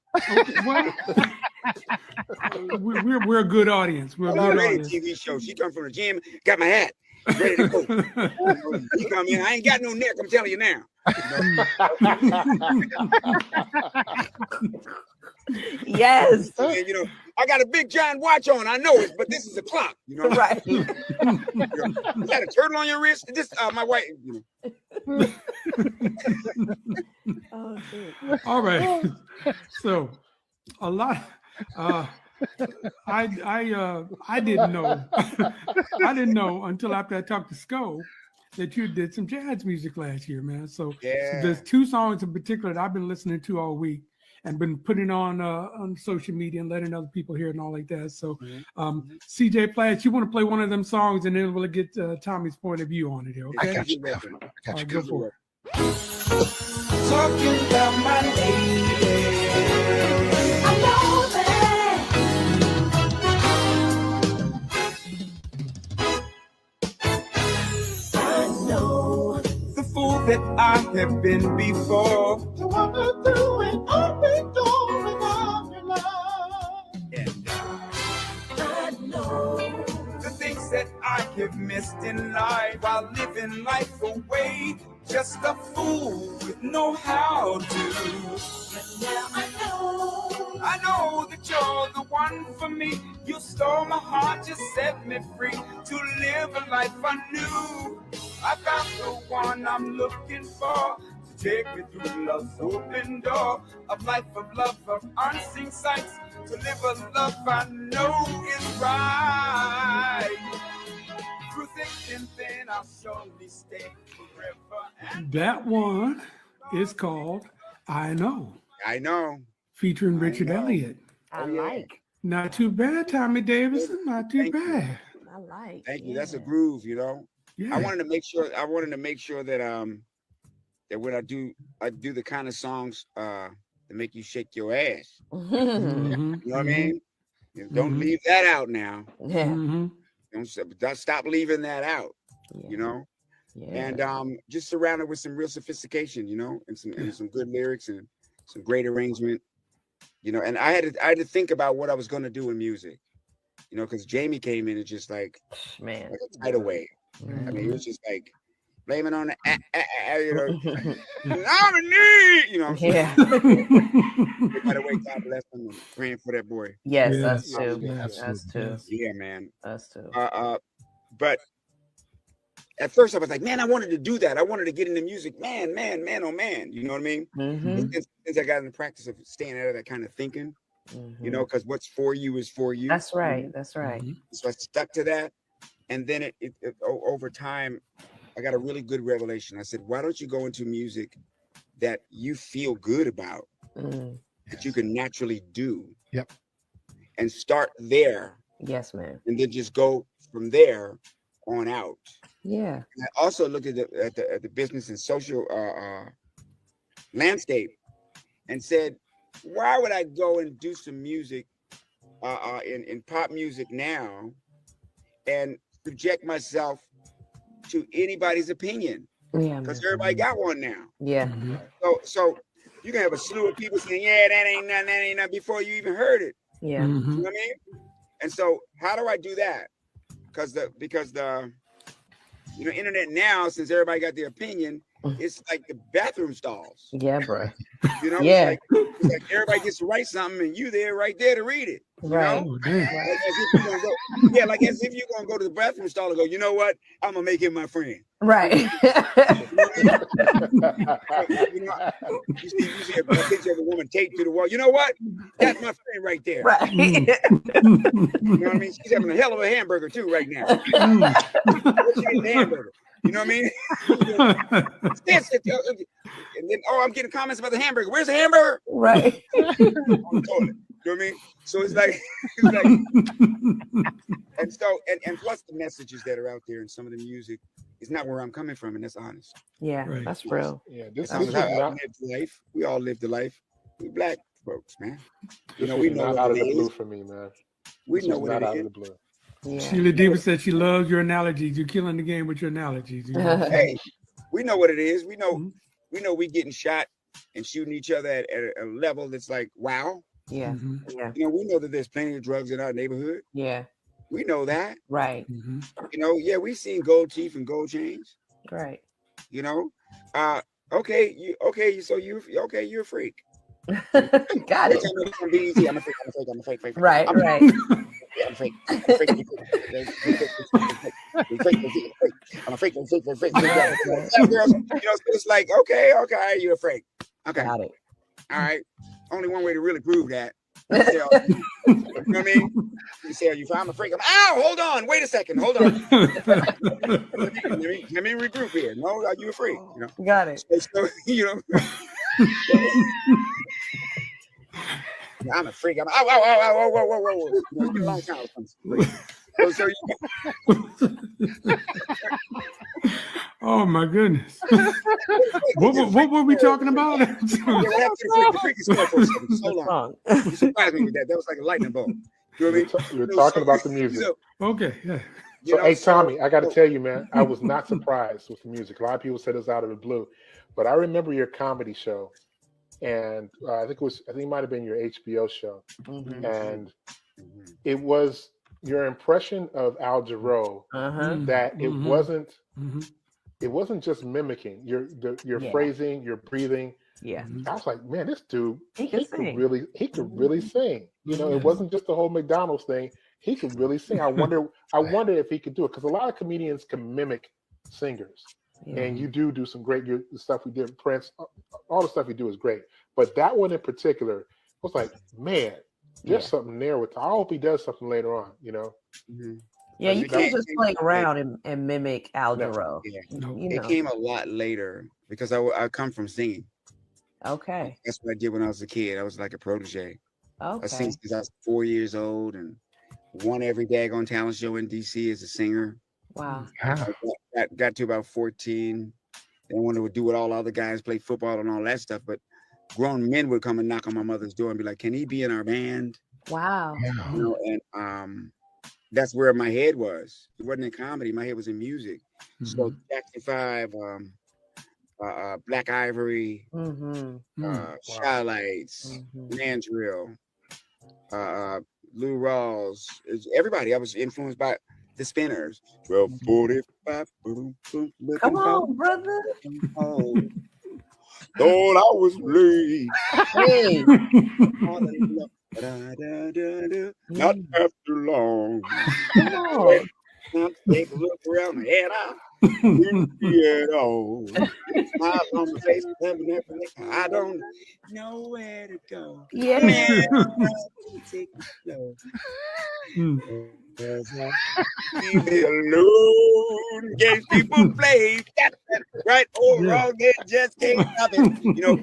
well, we're a good audience. We're a I'm good already audience. TV show. She come from the gym, got my hat, ready to go. You come in, I ain't got no neck. I'm telling you now. Yes. And, I got a big giant watch on. I know it, but this is a clock. Right. Is that a turtle on your wrist? This my wife. Oh, shoot. All right. So a lot. I didn't know. I didn't know until after I talked to Sco that you did some jazz music last year, man. So there's 2 songs in particular that I've been listening to all week and been putting on social media and letting other people hear it and all like that. So CJ Flash, you want to play one of them songs and then we'll get Tommy's point of view on it here, okay? I got you. All right, go for it. Talking about my lady. I know that. I know the fool that I have been before. To wander through an open door without your love. And I know the things that I have missed in life while living life away. Just a fool with no how to. But now I know that you're the one for me. You stole my heart, you set me free to live a life anew. I found the one I'm looking for to take me through love's open door of life of love of unseen sights to live a love I know is right. Through thick and thin, I'll surely stay forever. That one is called I Know. I know. Featuring Richard Elliott. I like. Not too bad, Tommy Davidson. Not too bad. I like. Thank you. That's a groove, Yeah. I wanted to make sure that that when I do the kind of songs that make you shake your ass. Mhm, You know what I mean? Don't Mhm. leave that out now. Yeah. mhm. Don't stop leaving that out. Yeah. And just surrounded with some real sophistication, and some good lyrics and some great arrangement, and I had to think about what I was going to do in music, because Jamie came in and just like Man. a tidal wave. I mean, it was just like blaming on the nominee, Yeah. By the way, God bless him. I'm praying for that boy. Yes, Yes, us too. yes, Us too. Yeah, man. Us too. But at first I was like, man, I wanted to do that. I wanted to get into music. Man, oh man. You know what I mean? Mm-hmm. Since I got in the practice of staying out of that kind of thinking, because what's for you is for you. That's right. That's right. So I stuck to that. And then it over time, I got a really good revelation. I said, why don't you go into music that you feel good about, that you can naturally do? Yep. And start there. Yes, man. And then just go from there on out. Yeah. And I also looked at the business and social landscape and said, why would I go and do some music in pop music now and subject myself to anybody's opinion? Yeah. Because everybody got one now. Yeah. So you can have a slew of people saying, yeah, that ain't nothing before you even heard it. Yeah. You know what I mean? And so how do I do that? Because the internet now, since everybody got their opinion, it's like the bathroom stalls. Yeah, bro. Yeah. It's like everybody gets to write something and you there right there to read it. Right. Like as if you're gonna go to the bathroom stall and go, you know what? I'm gonna make him my friend. Right. You see a picture of a woman taped to the wall. You know what? That's my friend right there. Right. You know what I mean? She's having a hell of a hamburger too right now. What's she eating the hamburger? You know what I mean? And then, I'm getting comments about the hamburger. Where's the hamburger? Right. On the toilet. You know what I mean? So it's like, it's like, and so, and plus the messages that are out there and some of the music is not where I'm coming from, and that's honest. Yeah, Right. that's real. Yeah, this That's is how I not lived life. We all lived the life. We black folks, man. You this know, is we know not what out of it the blue is. for me, man. We This know was what not it out is. of the blue. Yeah. Sheila Davis said she loves your analogies. You're killing the game with your analogies. You know? Hey, we know what it is. We know, Mhm. we getting shot and shooting each other at a level that's like, wow. Yeah. Mhm. Yeah. You know, we know that there's plenty of drugs in our neighborhood. Yeah. We know that. Right. Mhm. You know, yeah, we've seen gold teeth and gold chains. Right. You know, so you're a freak. Got it. Which I know it's gonna be easy. I'm a freak. Right. I'm a Right. I'm a freak. I'm a freak. I'm a freak. Girls, you know, so it's like, okay, you're a freak. Okay, Got it. all right. Only one way to really prove that. You know what I mean? You say, "Are you fine? I'm a freak." Ow! Hold on. Wait a second. Hold on. Let me regroup here. No, are you a freak? You know. Got it. So, you know. I'm a freak. I'm whoa. You know, it's been a long time. So Oh my goodness. What were we talking about? Yeah, what happened to the freak? The freak is still for a second. So long. Wrong. You surprised me with that. That was like a lightning bolt. You know what I mean? You're talking about the music. So, Okay, yeah. you know, Hey, Tommy, I got to so- tell you, man, I was not surprised with the music. A lot of people said it's out of the blue, but I remember your comedy show, and I think it might have been your HBO show, Mhm. and it was your impression of Al Jarreau Uh-huh. that it Mhm. wasn't Mhm. it wasn't just mimicking your Yeah. phrasing, your breathing. Yeah. Mhm. I was like, man, this dude, He can sing. he could really sing. You know, Yeah. it wasn't just the whole McDonald's thing. He could really sing. I wonder if he could do it, because a lot of comedians can mimic singers, Yeah. and you do some great the stuff we did with Prince. All the stuff you do is great, but that one in particular was like, man, there's Yeah. something there with. I hope he does something later on. You know, Mhm. Yeah, you It can't came- just play around and mimic Al No. Jarreau. Yeah. No. You It know. came a lot later because I come from singing. Okay. That's what I did when I was a kid. I was like a protege. I sang Okay. since I was 4 years old and won every daggone talent show in DC as a singer. Wow. Wow. I got to about 14. Then wanted to do what all other guys, play football and all that stuff. But grown men would come and knock on my mother's door and be like, "Can he be in our band?" Wow. Yeah. You know, and that's where my head was. It wasn't in comedy. My head was in music. So Mhm. Jackson 5, Black Ivory, Mm-hmm. Mm. Shy Lights, Mm-hmm. Mandrill, Lou Rawls, everybody. I was influenced by the Spinners. 12:45. Come on, brother. Thought I was late. Hey. Not after long. Come on. Take a look around the head out. Didn't all. Smile on my face. I don't know where to go. Yeah. Take it slow. Mm. Leave me alone. Games people play. Right or Yeah. wrong, they just can't stop it. You know,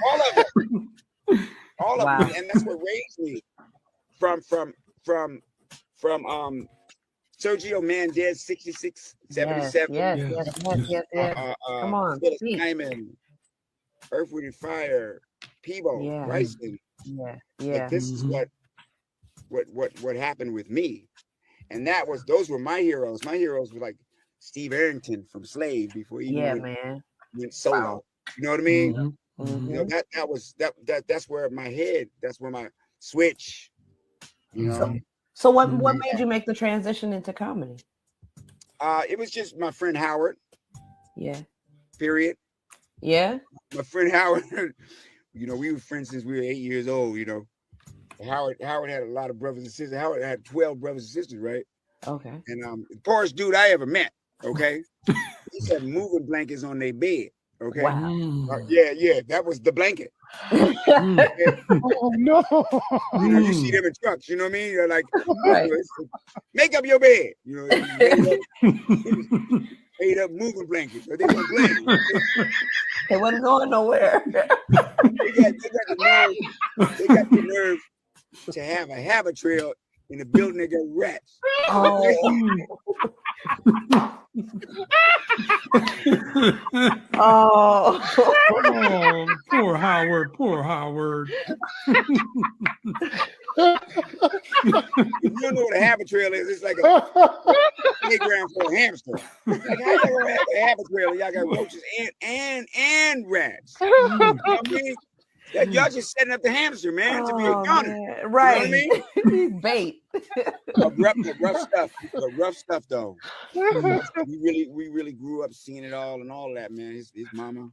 all of it. All of Wow. it. And that's what raised me from Sergio Mendez, 66, 77. Yes. Come on, Phyllis speak. Hyman, Earth, Wind and Fire, Peebo, Yeah. Bryson. Yeah. Like, this is Mhm. what happened with me. And those were my heroes. My heroes were like Steve Arrington from Slave before he Yeah, even man. went solo. Wow. You know what I mean? Mhm. Mhm. You know, that's where my head, that's where my switch, you know. So what made you make the transition into comedy? It was just my friend Howard, Yeah. period. Yeah. My friend Howard, you know, we were friends since we were 8 years old, you know. Howard had a lot of brothers and sisters. Howard had 12 brothers and sisters, right? Okay. And the poorest dude I ever met, okay? He had moving blankets on their bed, okay? Wow. Mm. Yeah, that was the blanket. Mm. Oh no. You know, you see them in trucks, you know what I mean? They're like, Right. make up your bed. You know, made up moving blankets. But they weren't playing. They wasn't going nowhere. They got the nerve to have a habit trail in a building that got rats. Oh. Oh, poor Howard. Poor Howard. If you don't know what a habit trail is, it's like a playground for a hamster. Like, how y'all gonna have a habit trail? Y'all got roaches and rats. You know what I mean? Y'all just setting up the hamster, man, to be a gunner. Right. You know what I mean? He's bait. The rough stuff though. we really grew up seeing it all and all that, man. His mama,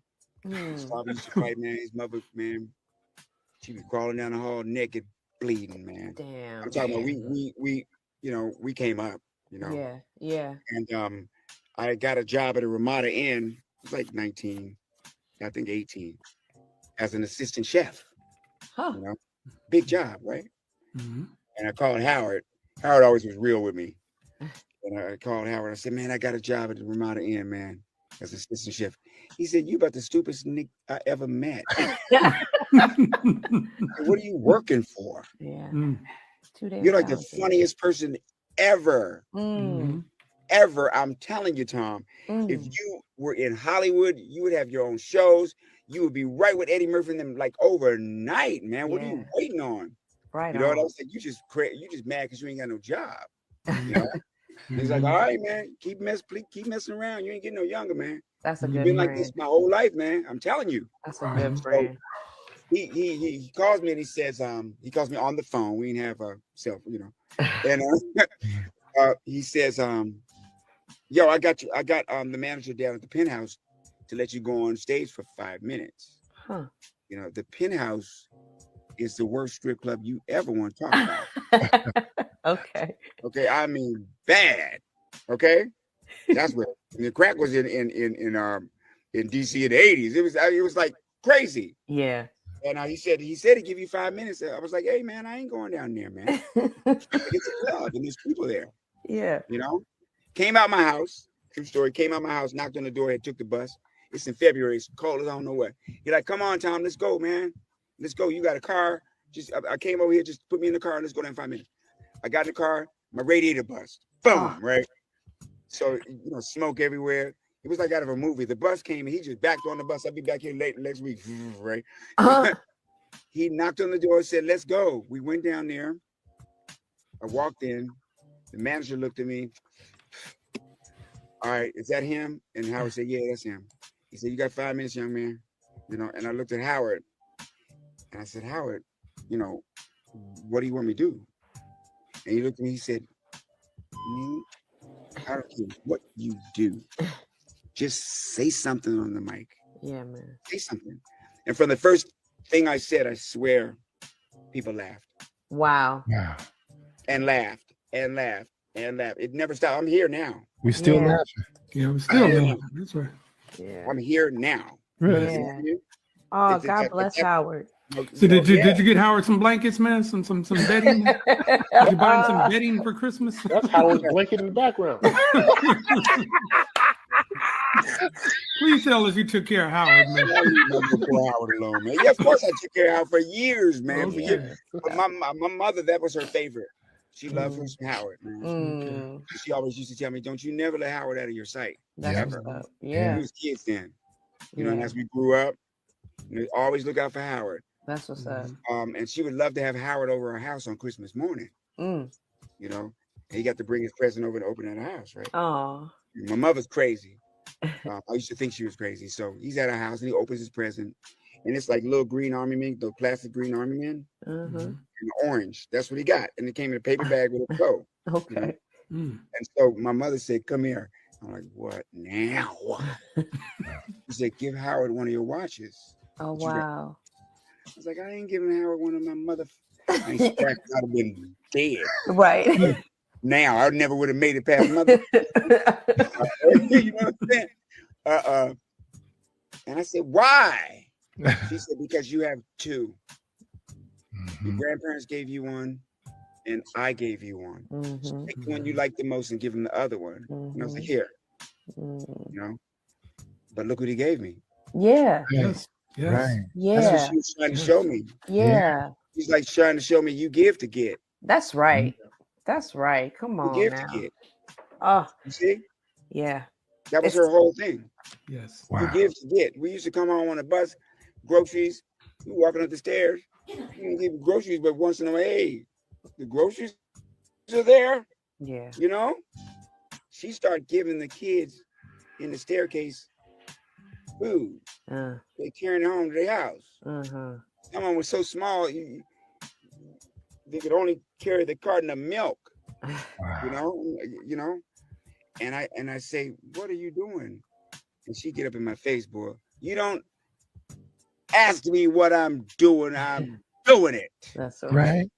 his father used to fight, man. His mother, man, she was crawling down the hall naked, bleeding, man. Damn. I'm talking about we we came up, Yeah. And I got a job at a Ramada Inn. I was like 19, I think 18, as an assistant chef. Huh. You know, big job, right? Mm-hmm. And I called Howard. Howard always was real with me. And I called Howard. I said, man, I got a job at the Ramada Inn, man, as assistant chef. He said, you about the stupidest nigga I ever met. What are you working for? Yeah. 2 days. You're like the funniest person ever. Ever. I'm telling you, Tom, if you were in Hollywood, you would have your own shows. You would be right with Eddie Murphy and them like overnight, man. What are you waiting on? Right. You know what I was saying? You just mad because you ain't got no job. You know? He's like, all right, man, keep messing around. You ain't getting no younger, man. That's a You've good been friend. like this my whole life, man. I'm telling you. That's a good friend. He calls me and he says, he calls me on the phone. We didn't have a cell phone, you know. And he says, yo, I got the manager down at the Penthouse to let you go on stage for 5 minutes. Huh. You know, the Penthouse is the worst strip club you ever want to talk about. Okay. Okay, I mean bad. Okay, that's what the crack was in DC in the 80s. It was like crazy. Yeah. And he said he'd give you 5 minutes. I was like, hey man, I ain't going down there, man. It's a club and there's people there. Yeah. You know, came out my house. True story. Came out my house, knocked on the door, and took the bus. It's in February. It's cold as I don't know what. He's like, come on, Tom, let's go, man. Let's go. You got a car? I came over here. Just put me in the car and let's go down in 5 minutes. I got in the car. My radiator bust. Boom. Right. So smoke everywhere. It was like out of a movie. The bus came and he just backed on the bus. I'll be back here late next week. Right. He knocked on the door and said, let's go. We went down there. I walked in. The manager looked at me. All right, is that him? And Howard said, yeah, that's him. He said, you got 5 minutes, young man. And I looked at Howard and I said, Howard, what do you want me to do? And he looked at me, he said, I don't care what you do. Just say something on the mic. Yeah, man. Say something. And from the first thing I said, I swear, people laughed. Wow. Yeah. And laughed and laughed and laughed. It never stopped. I'm here now. We still laughing. Yeah, we're still laughing. That's right. Yeah. I'm here now. Right. Yeah. Oh, God bless Howard. So did you get Howard some blankets, man? Some bedding? Did you buy him some bedding for Christmas? That's Howard's blanket in the background. Please tell us you took care of Howard, man. Howard alone, man. Yeah, of course I took care of Howard for years, man. Okay. For years. But my mother, that was her favorite. She loved her some Howard, man. She always used to tell me, "Don't you never let Howard out of your sight." That's what's up. Yeah. We was kids then, and as we grew up, always look out for Howard. That's what's up. And she would love to have Howard over our house on Christmas morning. And he got to bring his present over and open at our house, right? Oh. My mother's crazy. I used to think she was crazy. So he's at our house and he opens his present, and it's like little green army men, the plastic green army men, and orange. That's what he got, and it came in a paper bag with a bow. Okay. And so my mother said, "Come here." I'm like, "What now?" She said, "Give Howard one of your watches." Oh wow. I was like, "I ain't giving Howard one of my mother." I ain't I'd have been dead. Right. Now I never would have made it past mother. You know what I'm saying? And I said, "Why?" She said, "Because you have two. Your grandparents gave you one, and I gave you one. So pick the one you like the most and give him the other one." And I was like, "Here, But look what he gave me." Yeah. Yes. Yes. Right. Yeah. That's what she was trying to show me. Yeah. She's like trying to show me you give to get. That's right. That's right. Come You on give now. to get. Oh, You see? yeah. That was It's- her whole thing. Yes. You give to get. We used to come home on a bus, groceries. We walking up the stairs. You didn't give groceries, but once in a while, hey, the groceries are there. Yeah. You know? She started giving the kids in the staircase food. They carrying it home to their house. Someone was so small, they could only carry the carton of milk. You know. And I say, what are you doing? And she get up in my face, boy. You don't ask me what I'm doing. I'm doing it. That's Right.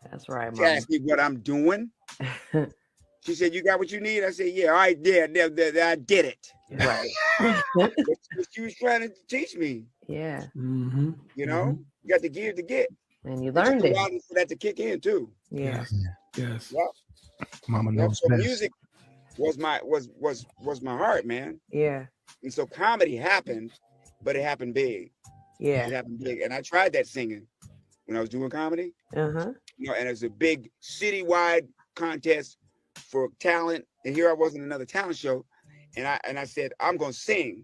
That's right, She Mama. asked me what I'm doing. She said, you got what you need? I said, yeah, I did. I did it. Right. But she was trying to teach me. Yeah. Mm-hmm. You know, you got to give to get. And you It took learned a it. while for that to kick in too. Yeah. Yes. Yep. Mama Yep. knows So best. music was my heart, man. Yeah. And so comedy happened, but it happened big. It Yeah. happened big. And I tried that singing when I was doing comedy. Uh-huh. You know, and it was a big citywide contest for talent. And here I was in another talent show. And I said, I'm gonna sing.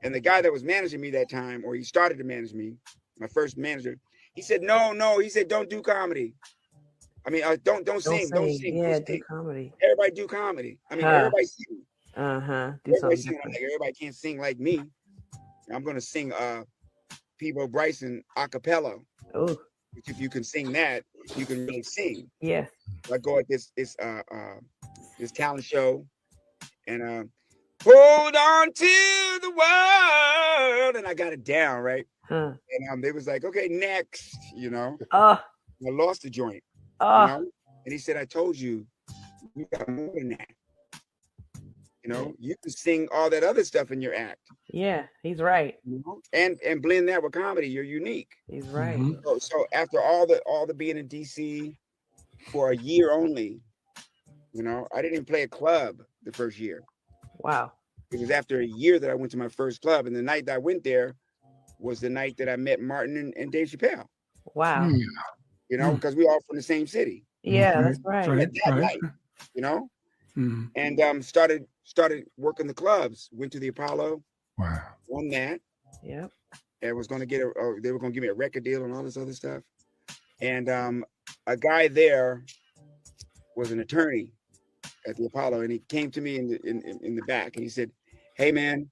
And the guy that was managing me that time, or he started to manage me, my first manager, he said, no. He said, don't do comedy. I mean, don't sing. Don't sing. Yeah, Don't do sing. comedy. Everybody do comedy. I mean, Huh. everybody sing. Do Everybody something sing. I'm different. like, everybody can't sing like me. I'm gonna sing Peebo Bryson a cappella. Oh, Which if you can sing that, you can really sing. yeah. I go at this talent show and hold on to the world, and I got it down, right? Huh. And they was like, okay, next, you know. Oh, I lost the joint, you oh, know. And he said, I told you, you got more than that. You know, you can sing all that other stuff in your act, yeah. He's right. you know, and blend that with comedy. You're unique. He's right. Mhm. So after all the being in DC for a year only, you know, I didn't even play a club the first year. Wow. It was after a year that I went to my first club, and the night that I went there was the night that I met Martin and Dave Chappelle. Wow. Mm. You know, because we all from the same city. Yeah, that's Right. right. At that Right. night, you know, Mhm. and started working the clubs. Went to the Apollo, Wow. won that. Yep. And was going to get they were going to give me a record deal and all this other stuff. And a guy there was an attorney at the Apollo, and he came to me in the back, and he said, "Hey man,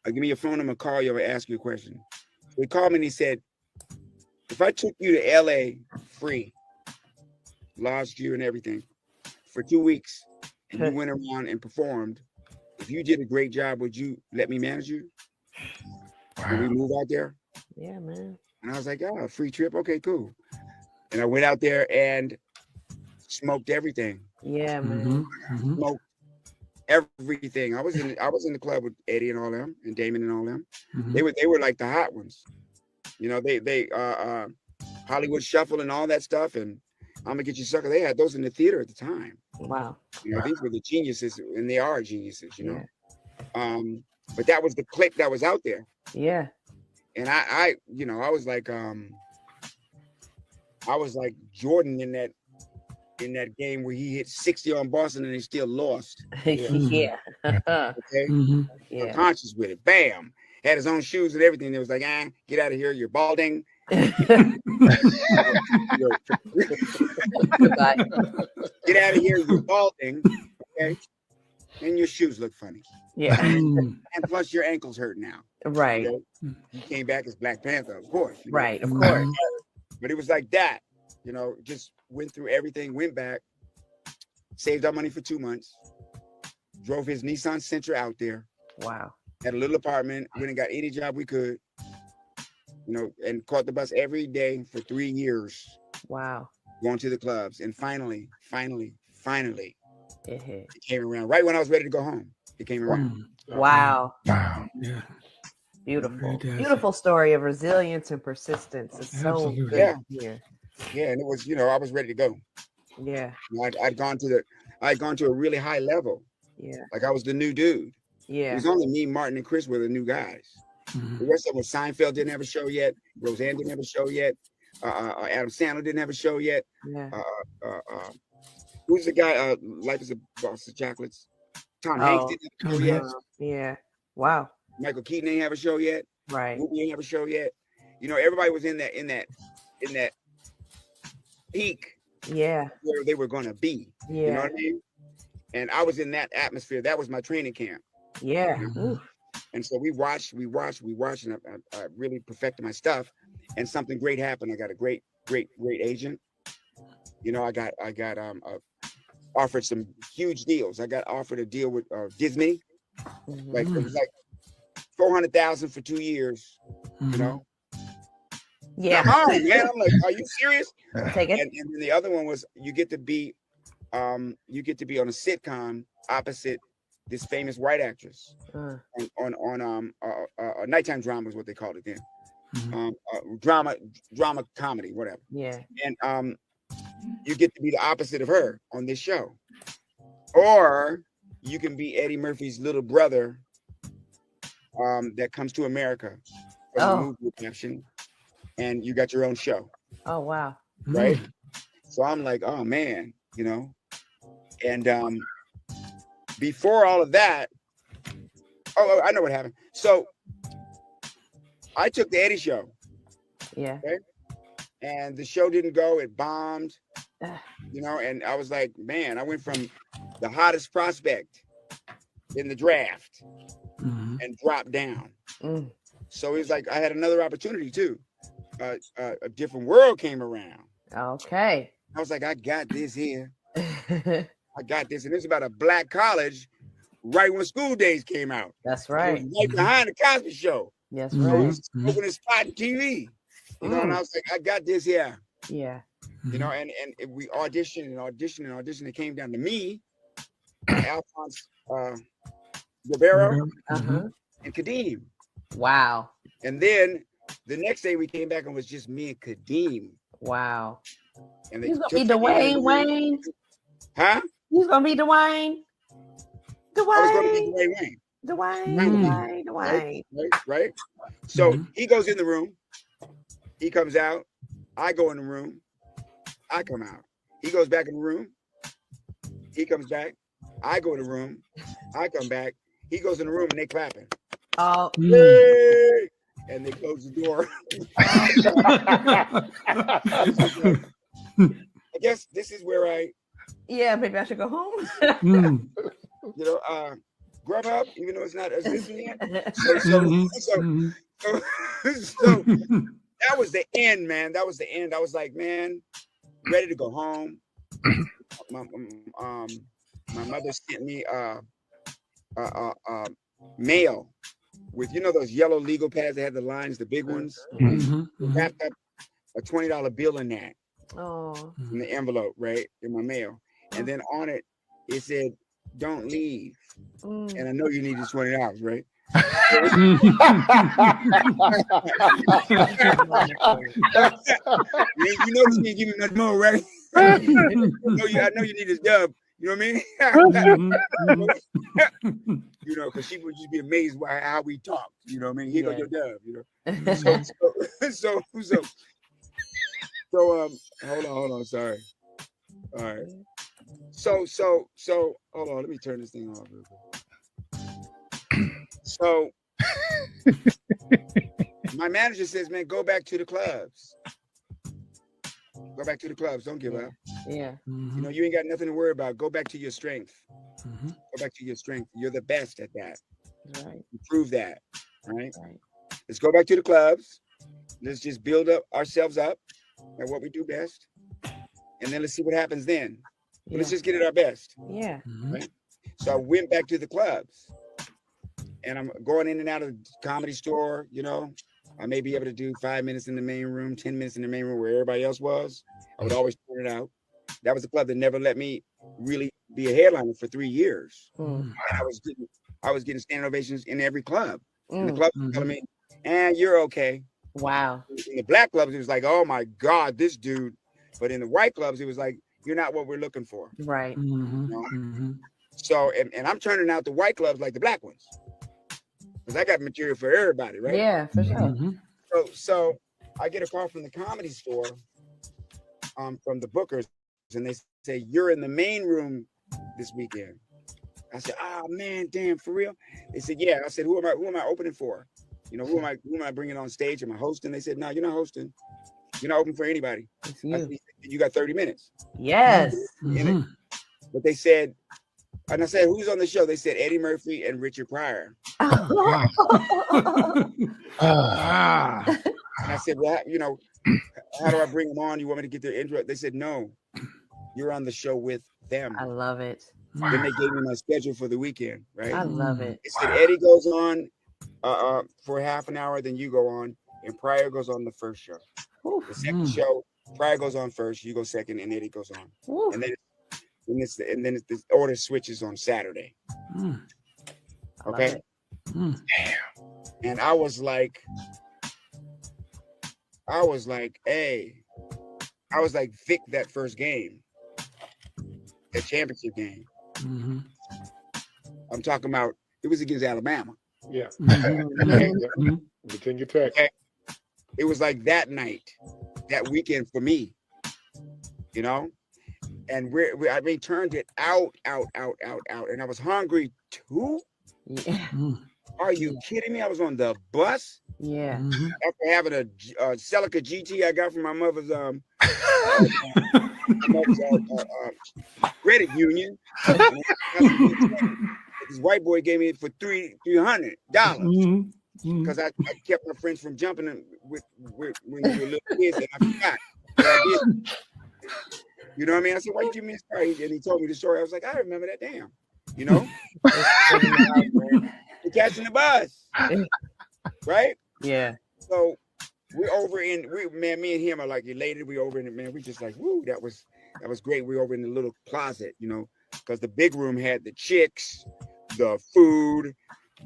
give me your phone. I'm gonna call you and ask you a question." So he called me and he said, "If I took you to LA free, lodged you and everything for 2 weeks, and you went around and performed, if you did a great job, would you let me manage you? Would we move out there?" Yeah, man. And I was like, "Oh, a free trip? Okay, cool." And I went out there and smoked everything. Yeah, man. Mhm. Mhm. Smoked everything. I was in the club with Eddie and all them, and Damon and all them. Mhm. They were like the hot ones. You know, they Hollywood Shuffle and all that stuff, and I'm Gonna Get You Sucker. They had those in the theater at the time. Wow. You know, these were the geniuses, and they are geniuses, you know. Yeah. But that was the clique that was out there. Yeah. And I you know, I was like Jordan in that game where he hit 60 on Boston and they still lost. Yeah. Okay. Mhm. Yeah. Conscious with it. Bam. Had his own shoes and everything. It was like, get out of here. You're balding. Goodbye. Get out of here. You're balding. Okay. And your shoes look funny. Yeah. Mm. And plus your ankles hurt now. Right. Okay? You came back as Black Panther, of course. you know. Right. Of course. But it was like that. You know, just went through everything, went back, saved our money for 2 months, drove his Nissan Sentra out there, Wow. had a little apartment, went and got any job we could, you know, and caught the bus every day for 3 years, Wow. going to the clubs. And finally, It hit. it came around. Right when I was ready to go home, it came around. Mm. Wow. Wow. Yeah. Beautiful. Fantastic. Beautiful story of resilience and persistence. It's so Absolutely. good Yeah. to hear. Yeah, and it was, you know, I was ready to go. Yeah. You know, I'd gone to a really high level. Yeah. Like I was the new dude. It Yeah. was only me, Martin, and Chris were the new guys. The rest of them, Seinfeld didn't have a show yet. Roseanne didn't have a show yet. Adam Sandler didn't have a show yet. Yeah. Who's the guy? Life is a Box of Chocolates. Tom Hanks didn't have a show yet. Yeah. Wow. Michael Keaton ain't have a show yet. Right. Movie ain't have a show yet. You know, everybody was in that peak Yeah. where they were gonna be. Yeah. You know what I mean? And I was in that atmosphere. That was my training camp. Yeah. Mhm. And so we watched, and I really perfected my stuff. And something great happened. I got a great agent. You know, I got offered some huge deals. I got offered a deal with Disney. Like it was like $400,000 for 2 years. You know. Yeah. Come on, man. I'm like, are you serious? Take it. And then the other one was you get to be on a sitcom opposite this famous white actress on a nighttime drama is what they called it then. Drama comedy, whatever. Yeah. And you get to be the opposite of her on this show, or you can be Eddie Murphy's little brother that comes to America for the movie adaptation, and you got your own show. Oh wow. Right. So I'm like, oh man, you know. And before all of that, I know what happened. So I took the Eddie show. Yeah. Okay? And the show didn't go, it bombed. You know, and I was like, man, I went from the hottest prospect in the draft and dropped down. So it was like I had another opportunity too. A different world came around. Okay. I was like, I got this here. I got this. And it's about a black college right when School Days came out. That's right. Right behind the Cosby Show. That's right. Opening spot in TV. You know, and I was like, I got this here. Yeah. You know, and we auditioned and auditioned and auditioned. It came down to me, Alphonse Ribeiro, and Kadeem. Wow. And then the next day we came back and it was just me and Kadeem. Wow. And He's gonna be Dwayne Wayne. Huh? He's gonna be Dwayne. I was gonna be Dwayne. Dwayne. Right. So he goes in the room, he comes out, I go in the room, I come out. He goes back in the room, he comes back, I go in the room, I come back, he goes in the room and they clapping. Oh. Yay! And they close the door. I guess this is where yeah, maybe I should go home. You know, Grubhub, even though it's not existing yet. So that was the end, man. That was the end. I was like, man, ready to go home. My mother sent me mail with, you know, those yellow legal pads that had the lines, the big ones. Wrapped up a $20 bill in that. Oh. In the envelope, right, in my mail. And then on it, it said, don't leave. And I know you needed $20, right? You know you didn't give me much more, right? I know you need this dub. You know what I mean? You know, because she would just be amazed by how we talk. You know what I mean? Here goes your dub. You know. So hold on. Sorry. All right. So hold on. Let me turn this thing off real quick. So my manager says, man, go back to the clubs. Go back to the clubs. Don't give up. Yeah. You know, you ain't got nothing to worry about. Go back to your strength. Go back to your strength. You're the best at that. Right. You prove that. Right? Let's go back to the clubs. Let's just build up ourselves up at what we do best. And then let's see what happens then. But let's just get it our best. Yeah. Right? So I went back to the clubs. And I'm going in and out of the Comedy Store, you know. I may be able to do 5 minutes in the main room, 10 minutes in the main room where everybody else was. I would always turn it out. That was the club that never let me really be a headliner for 3 years. And I was getting standing ovations in every club. And the club was telling me, you're okay. Wow. In the black clubs, it was like, oh my God, this dude. But in the white clubs, it was like, you're not what we're looking for. Right. You know? So, and I'm turning out the white clubs like the black ones. because I got material for everybody, right? Yeah, for sure. Mhm. So I get a call from the Comedy Store, from the bookers, and they say, you're in the main room this weekend. I said, oh man, damn, for real? They said, yeah. I said, who am I opening for? You know, who am I bringing on stage? Am I hosting? They said, no, you're not hosting. You're not open for anybody. It's I you. said, you got 30 minutes. Yes. In it. But they said, and I said, who's on the show? They said Eddie Murphy and Richard Pryor. Ah. And I said, well, you know, how do I bring them on? You want me to get their intro? They said, no, you're on the show with them. I love it. Then they gave me my schedule for the weekend, right? I love it. They said Eddie goes on for half an hour, then you go on, and Pryor goes on the first show. Ooh. The second show, Pryor goes on first, you go second, and Eddie goes on. Ooh. And then the order switches on Saturday. Okay. And I was like, hey, I was like Vic that first game, that championship game. I'm talking about, it was against Alabama. Yeah. Mhm. Virginia Tech. Okay. It was like that night, that weekend for me, you know? And I turned it out. And I was hungry too. Yeah. Are you kidding me? I was on the bus Yeah. after having a Celica GT I got from my mother's credit union. This white boy gave me it for $300 because I kept my friends from jumping in with when we were little kids, and I forgot. But I did. You know what I mean? I said, why you give me this car? And he told me the story. I was like, I remember that, damn. You know? We're catching the bus. Right? Yeah. So we're over me and him are like elated. We over in it, man. We just like, woo, that was great. We over in the little closet, you know, because the big room had the chicks, the food,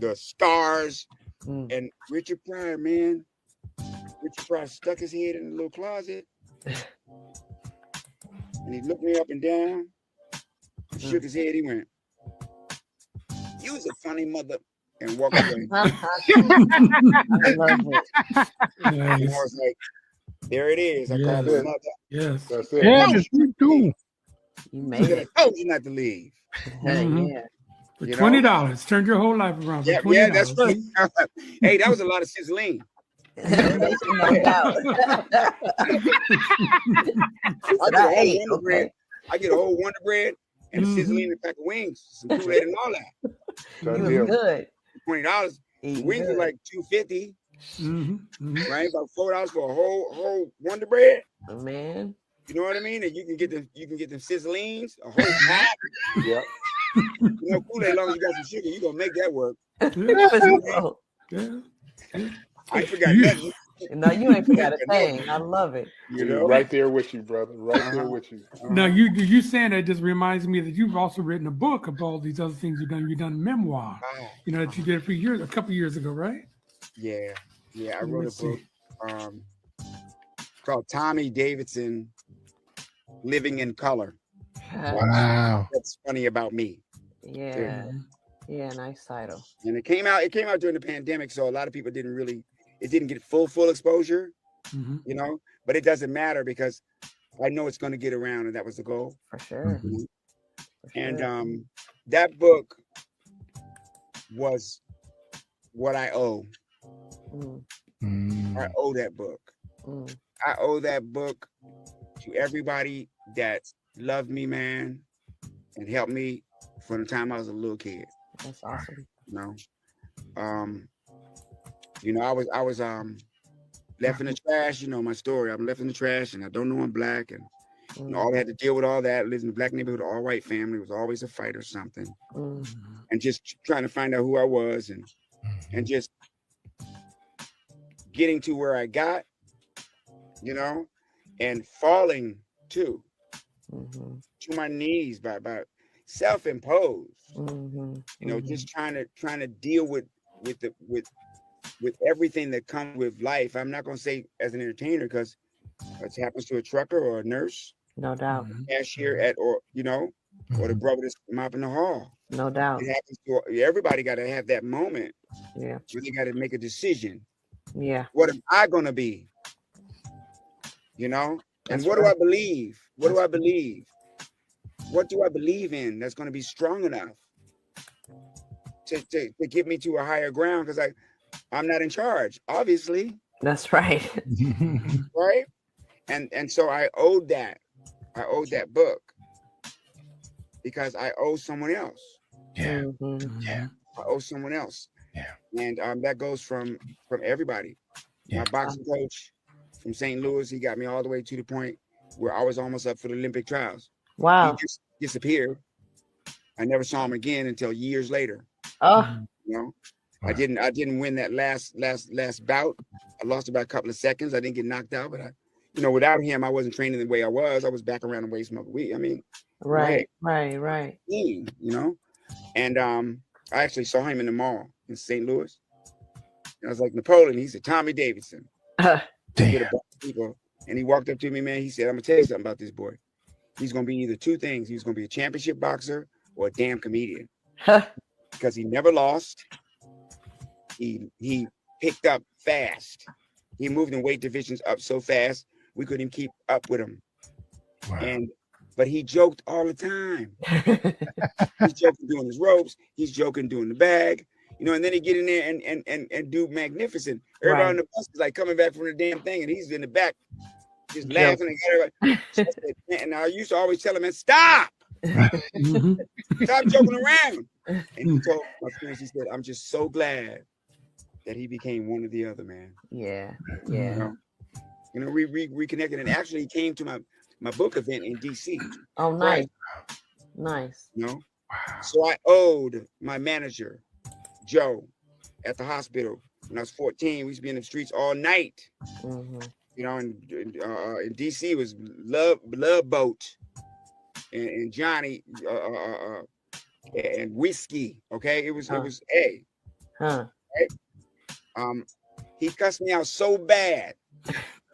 the stars, and Richard Pryor, man. Richard Pryor stuck his head in the little closet. And he looked me up and down, and shook his head. He went, "You was a funny mother," and walked away. I love it. And I was like, "There it is." I called his mother. Yes. That's it. Yeah, you do. You made it. I told you not to leave. Yeah. For You know? $20, turned your whole life around. For Yeah, $20. yeah, that's right. Hey, that was a lot of sizzling. No doubt. I get a whole Wonder Bread and a sizzling and a pack of wings, some Kool-Aid and all that. You was good. $20. Wings are like $2.50, right? About $4 for a whole Wonder Bread. Man. You know what I mean? And you can get them sizzlings, a whole pack. Yep. You know, Kool-Aid, as long as you got some sugar, you're gonna make that work. Yeah. I ain't forgot nothing. No, you ain't forgot a thing. I love it. You know, Right there with you, brother. Right there with you. Now, you saying that just reminds me that you've also written a book of all these other things you've done. You've done a memoir, you know, that you did a couple years ago, right? Yeah. I wrote a book called Tommy Davidson, Living in Color. Wow. That's funny about me. Yeah. Yeah, nice title. And it came out during the pandemic, so a lot of people didn't get full exposure, you know, but it doesn't matter because I know it's going to get around, and that was the goal. For sure. And that book was what I owe. I owe that book. I owe that book to everybody that loved me, man, and helped me from the time I was a little kid. That's awesome. You know, I was left in the trash. You know my story. I'm left in the trash, and I don't know I'm black, and you know, all I had to deal with all that. Lived in a black neighborhood, all white family. Was always a fight or something, and just trying to find out who I was, and just getting to where I got, you know, and falling too to my knees by self-imposed. You know, just trying to deal with everything that comes with life. I'm not going to say as an entertainer because it happens to a trucker or a nurse, no doubt, cashier or you know, or the brother that's mopping the hall. No doubt. It happens to everybody. Got to have that moment Yeah. where they got to make a decision. Yeah. What am I gonna be? You know, and That's what right. do I believe? What do I believe? What do I believe in that's going to be strong enough to get me to a higher ground? Because I'm not in charge, obviously, That's right. right? And so I owed that book because I owe someone else. Yeah. Mhm. Yeah. I owe someone else. Yeah. And that goes from everybody. Yeah. My boxing coach from St. Louis, he got me all the way to the point where I was almost up for the Olympic trials. Wow. He just disappeared. I never saw him again until years later. Oh, You know, Wow. I didn't win that last bout. I lost about a couple of seconds. I didn't get knocked out, but without him, I wasn't training the way I was. I was back around the way smoking weed. I mean, right. you know. And I actually saw him in the mall in St. Louis. And I was like, Napoleon. He said, Tommy Davidson. With a bunch of people. And he walked up to me, man. He said, I'm gonna tell you something about this boy. He's gonna be either two things. He's gonna be a championship boxer or a damn comedian. Because he never lost. He picked up fast. He moved in weight divisions up so fast we couldn't keep up with him. Wow. But he joked all the time. He's joking doing his ropes. He's joking doing the bag. And then he get in there and do magnificent. Everybody Right. on the bus is like coming back from the damn thing, and he's in the back just laughing and everybody. So I said, and I used to always tell him, man, stop. Mhm. Stop joking around. And he told my friends, he said, I'm just so glad that he became one or the other, man. Yeah. We reconnected, and actually he came to my book event in DC. Oh, nice. Nice. So I owed my manager, Joe, at the hospital when I was 14. We used to be in the streets all night. Mm-hmm. In DC it was Love Boat and Johnny and whiskey. Okay, it was A. Huh. Right? He cussed me out so bad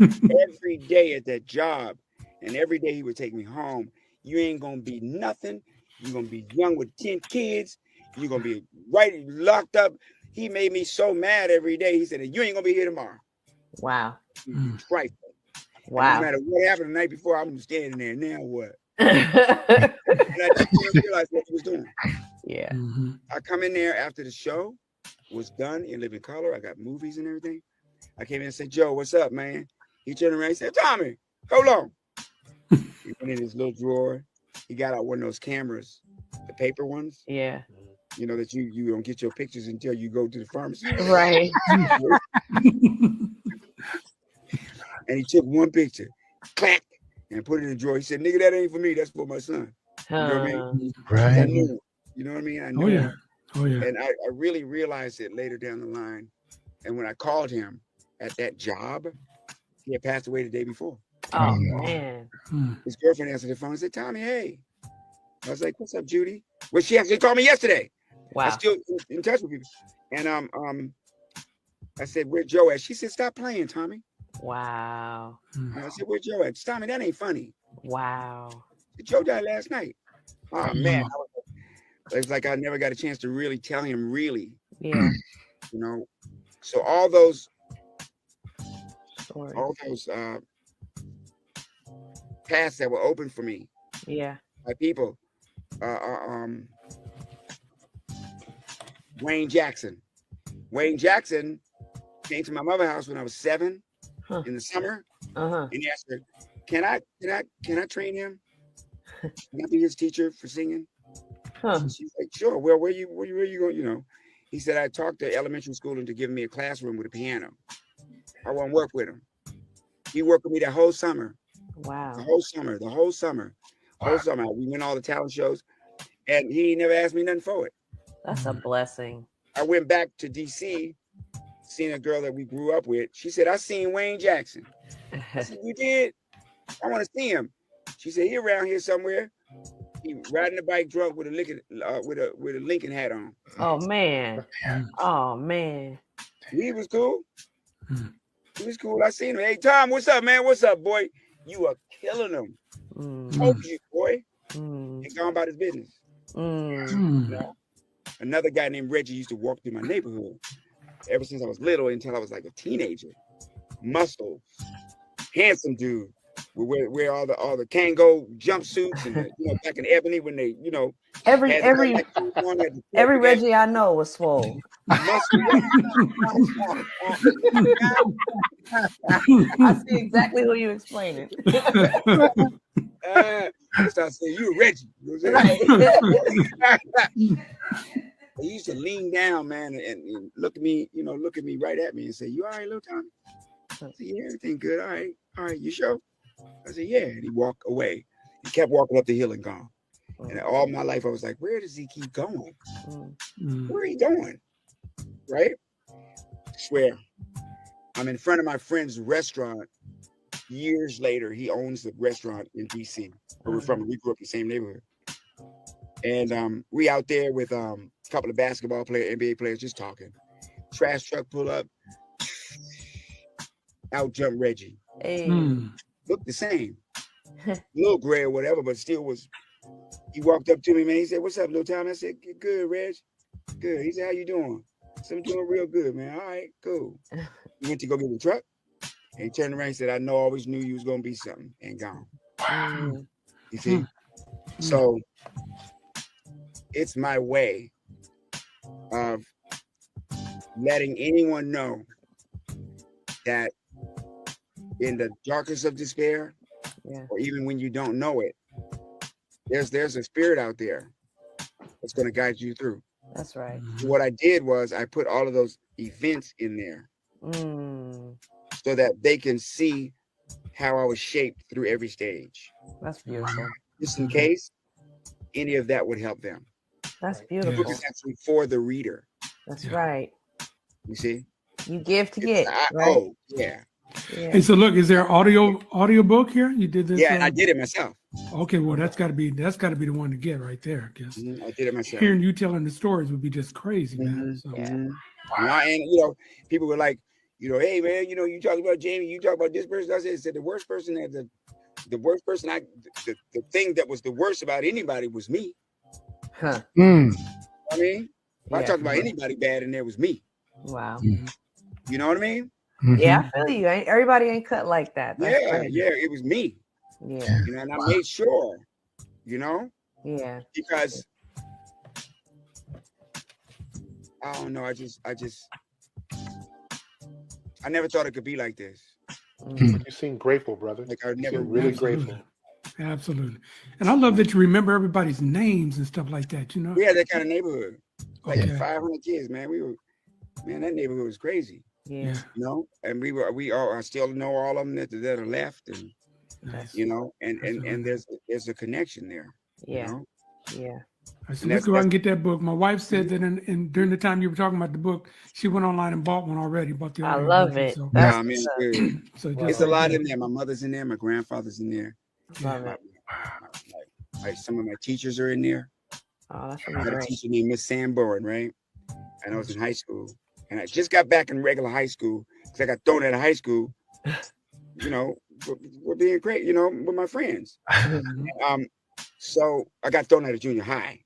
every day at that job, and every day he would take me home. You ain't gonna be nothing. You're gonna be young with 10 kids. You're gonna be locked up. He made me so mad every day. He said, you ain't gonna be here tomorrow. Wow. Right. Wow. No matter what happened the night before, I'm standing there. Now what? And I didn't realize what he was doing. Yeah. Mhm. I come in there after the show was done in living color. I got movies and everything. I came in and said, Joe, what's up, man? He turned around and said, Tommy, hold on. He went in his little drawer. He got out one of those cameras, the paper ones. Yeah. That you don't get your pictures until you go to the pharmacy. Right. And he took one picture, clack, and put it in the drawer. He said, nigga, that ain't for me. That's for my son. You know what I mean? I Right. knew. You know what I mean? I knew. Oh yeah. Oh yeah. And I really realized it later down the line. And when I called him at that job, he had passed away the day before. Oh man. His girlfriend answered the phone and said, Tommy, hey. I was like, what's up, Judy? Well, she actually called me yesterday. Wow. I'm still in touch with people. And I said, where's Joe at? She said, stop playing, Tommy. Wow. And I said, where's Joe at? Tommy, that ain't funny. Wow. Joe died last night. Oh man. It was like I never got a chance to really tell him really. Yeah. So all those Stories. paths that were open for me Yeah. by people. Wayne Jackson. Wayne Jackson came to my mother's house when I was 7 in the summer, Uh-huh. and he asked her, "Can I train him? Can I be his teacher for singing?" Huh. She's like, "Sure." Well, where you going? He said, "I talked to elementary school into giving me a classroom with a piano. I want to work with him." He worked with me that whole summer. Wow. The whole summer. We went all the talent shows, and he never asked me nothing for it. That's a blessing. I went back to DC, seen a girl that we grew up with. She said, I seen Wayne Jackson. I said, you did? I want to see him. She said, he around here somewhere. He riding the bike drunk with a Lincoln hat on. Oh man. Oh man. He was cool. He was cool. I seen him. Hey, Tom, what's up, man? What's up, boy? You are killing him. Told you, boy. and gone about his business. Mm. You know? Another guy named Reggie used to walk through my neighborhood ever since I was little until I was like a teenager. Muscle, handsome dude. We wear all the Kango jumpsuits and back in Ebony when they Every had every Reggie I know was swole. muscle. I see exactly who you explaining. I start saying you Reggie. You know what I'm saying? He used to lean down, man, and look at me, right at me and say, "You all right, little Tommy?" I said, "Yeah, everything good. All right, you sure?" I said, "Yeah." And he walked away. He kept walking up the hill and gone. And all my life, I was like, "Where does he keep going? Where are he going?" Right? I swear. I'm in front of my friend's restaurant. Years later, he owns the restaurant in DC, where we grew up in the same neighborhood. And we out there with a couple of basketball players, NBA players, just talking. Trash truck pull up, out jump Reggie. Hey. Looked the same, a little gray or whatever, but still was. He walked up to me, man. He said, "What's up, little Tom?" I said, "Good, Reg. Good." He said, "How you doing?" I said, "I'm doing real good, man." "All right, cool." He went to go get the truck, and he turned around and said, "I always knew you was gonna be something," and gone. You see? So it's my way of letting anyone know that in the darkest of despair, or even when you don't know it, there's a spirit out there that's going to guide you through. That's right. So what I did was I put all of those events in there so that they can see how I was shaped through every stage. That's beautiful. Just in case any of that would help them. That's The beautiful. book is actually for the reader. That's right. You see? You give to get. Right? Oh, yeah. Hey, so look, is there audio book here? You did this? Yeah, and I did it myself. Okay, well that's got to be the one to get right there. I guess I did it myself. hearing you telling the stories would be just crazy, man. So. And people were like, "Hey, man, you talk about Jamie, you talk about this person." I said the worst person the thing that was the worst about anybody was me. Huh. I mean, if I talked about anybody bad, and there was me. Wow. You know what I mean? Yeah, I feel you. Everybody ain't cut like that. That's crazy. It was me. Yeah. And I made sure, Yeah. because I don't know. I never thought it could be like this. You seem grateful, brother. Like I You never seem really Absolutely. grateful. Absolutely. And I love that you remember everybody's names and stuff like that, you know? We had that kind of neighborhood. Like Okay. 500 kids, man. That neighborhood was crazy. Yeah. And I still know all of them that are left, and Nice. and there's a connection there. Yeah. Yeah. I said, let's go out and get that book. My wife said that during the time you were talking about the book, she went online and bought one already. Bought the I audio love version, it. so- That's I mean, what's up. good. So It's just a like lot that. in there. My mother's in there. My grandfather's in there. Love it. Some of my teachers are in there. Oh, that's I really had a great. teacher named Miss Sanborn, right? And I was in high school. And I just got back in regular high school because I got thrown out of high school, for being great, with my friends. So I got thrown out of junior high.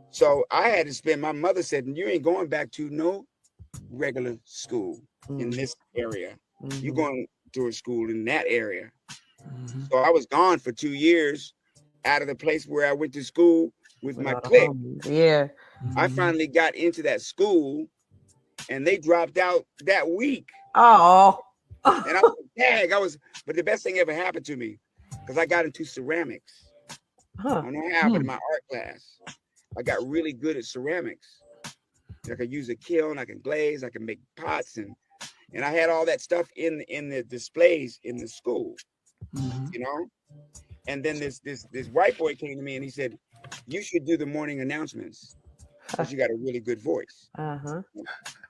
So I had to spend, my mother said, "You ain't going back to no regular school in this area. You're going to a school in that area." So I was gone for 2 years out of the place where I went to school with my clique. Yeah. I finally got into that school and they dropped out that week. Oh. And I was like, dang, but the best thing ever happened to me because I got into ceramics. I don't know how, but in my art class, I got really good at ceramics. I could use a kiln, I can glaze, I can make pots, and I had all that stuff in the displays in the school, And then this white boy came to me and he said, "You should do the morning announcements because you got a really good voice." Uh-huh.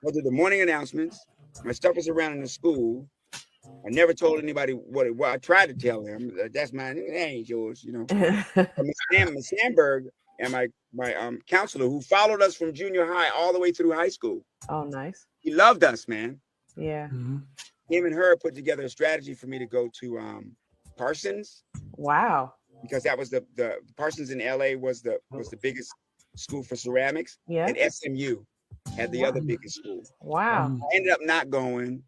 I'll do the morning announcements. My stuff is around in the school. I never told anybody what I tried to tell them. That's mine. It ain't yours, But Miss Sandberg and my counselor, who followed us from junior high all the way through high school. Oh, nice. He loved us, man. Yeah. Him and her put together a strategy for me to go to Parsons. Wow. because that was the Parsons in LA was the biggest school for ceramics. Yeah. And SMU had the other biggest school. Wow. I ended up not going.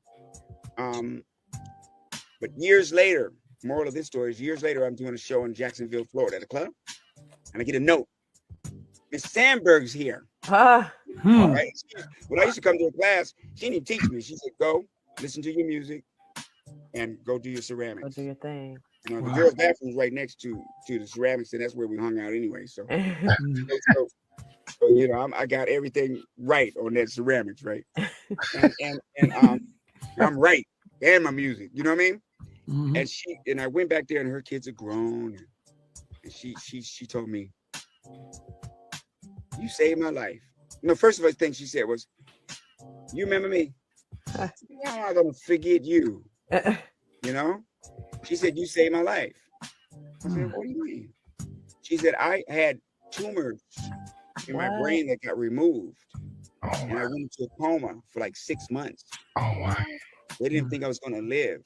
But years later, moral of this story is years later, I'm doing a show in Jacksonville, Florida at a club. And I get a note. Miss Sandberg's here. Ah. All right. When I used to come to a class, she didn't teach me. She said, go listen to your music and go do your ceramics. Go do your thing. You know, the girls' bathroom was right next to the ceramics, and that's where we hung out anyway. So, so you know, I got everything right on that ceramics, right? And I'm right, and my music. You know what I mean? And I went back there, and her kids are grown, and she told me, "You saved my life." You know, first of all, the thing she said was, "You remember me?" I'm not gonna forget you. You know? She said, "You saved my life." I said, "What do you mean?" She said, "I had tumors in my brain that got removed. And I went into a coma for like 6 months. Oh, wow. They didn't think I was gonna live."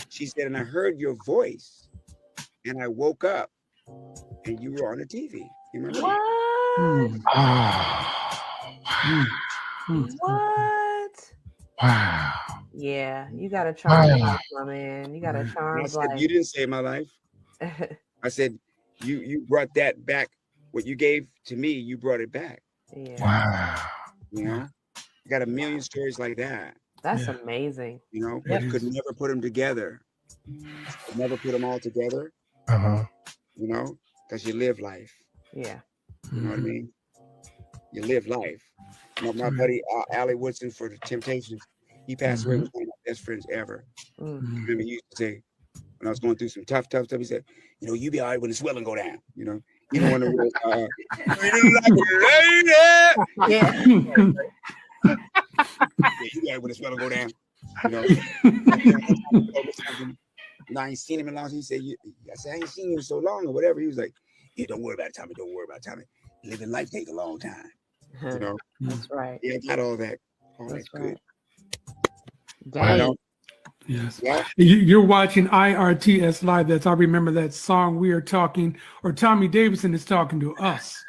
She said, "And I heard your voice and I woke up and you were on the TV." You remember? What? Wow. Yeah, you got a charmed life, my man. You got a And I charmed said, life. "You didn't save my life." I said, you brought that back. What you gave to me, you brought it back. Yeah. Wow. You know, I got a million stories like that. That's amazing. You know, but could never put them together. Could never put them all together. You know, because you live life. Yeah. You know what I mean? You live life. You know, my buddy Allie Woodson for the Temptations, he passed away. Was one of my best friends ever. Remember, he used to say, when I was going through some tough stuff, he said, "You know, you be all right when the swelling go down." You know, even when it was, Yeah. you be all right when the swelling go down. You know, and I ain't seen him in long. He said, I said, "I ain't seen you in so long," or whatever. He was like, "Yeah, don't worry about it, Tommy. Don't worry about it, Tommy. Living life take a long time." You know, That's right. yeah, got all that. That's good. right. You know? Yes. Yeah. You're watching IRTS Live. That's, I remember that song. We are talking, or Tommy Davidson is talking to us.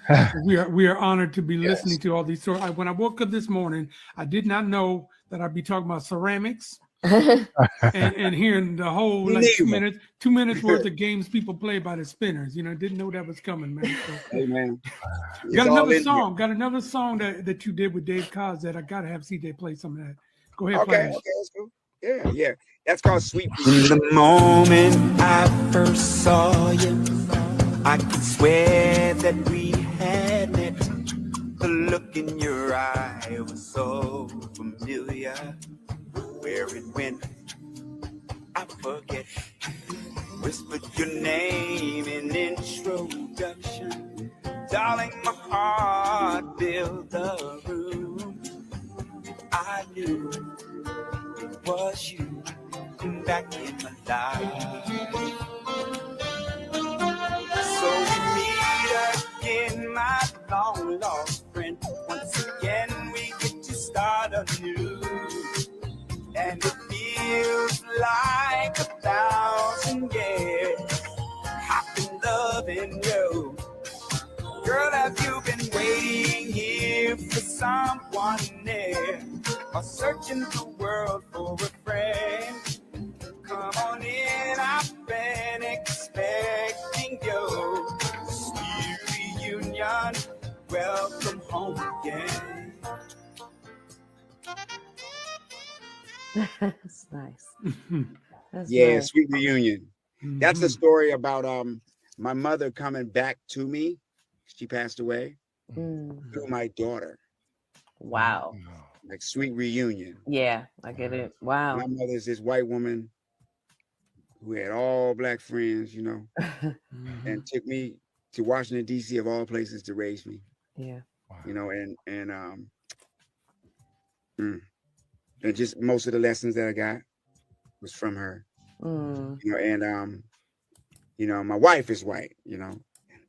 We are honored to be listening to all these stories. When I woke up this morning, I did not know that I'd be talking about ceramics and hearing the whole like 2 minutes worth of games people play by the spinners. You know, didn't know that was coming, man. So, hey, man. got another song. Got another song that you did with Dave Coz that I gotta have CJ play some of that. Go ahead. Okay, that's cool. Yeah. That's called Sweet. In the moment I first saw you, I could swear that we had met. The look in your eye was so familiar. Where it went, I forget. Whispered your name in introduction. Darling, my heart filled the room. I knew it was you back in my life. So we meet again, my long lost friend. Once again, we get to start anew. And it feels like 1,000 years. I've been loving you. Girl, have you been waiting here for someone near? Or searching the world for a friend? Come on in, I've been expecting you. Sweet reunion, welcome home again. That's nice. That's Yeah, nice. Sweet Reunion. That's a story about my mother coming back to me. She passed away through my daughter. Wow. Like Sweet Reunion. Yeah, I get it. Wow. My mother's this white woman who had all black friends, you know, and took me to Washington, D.C. of all places to raise me. Yeah. You know, and just most of the lessons that I got was from her. You know, and you know, my wife is white, you know.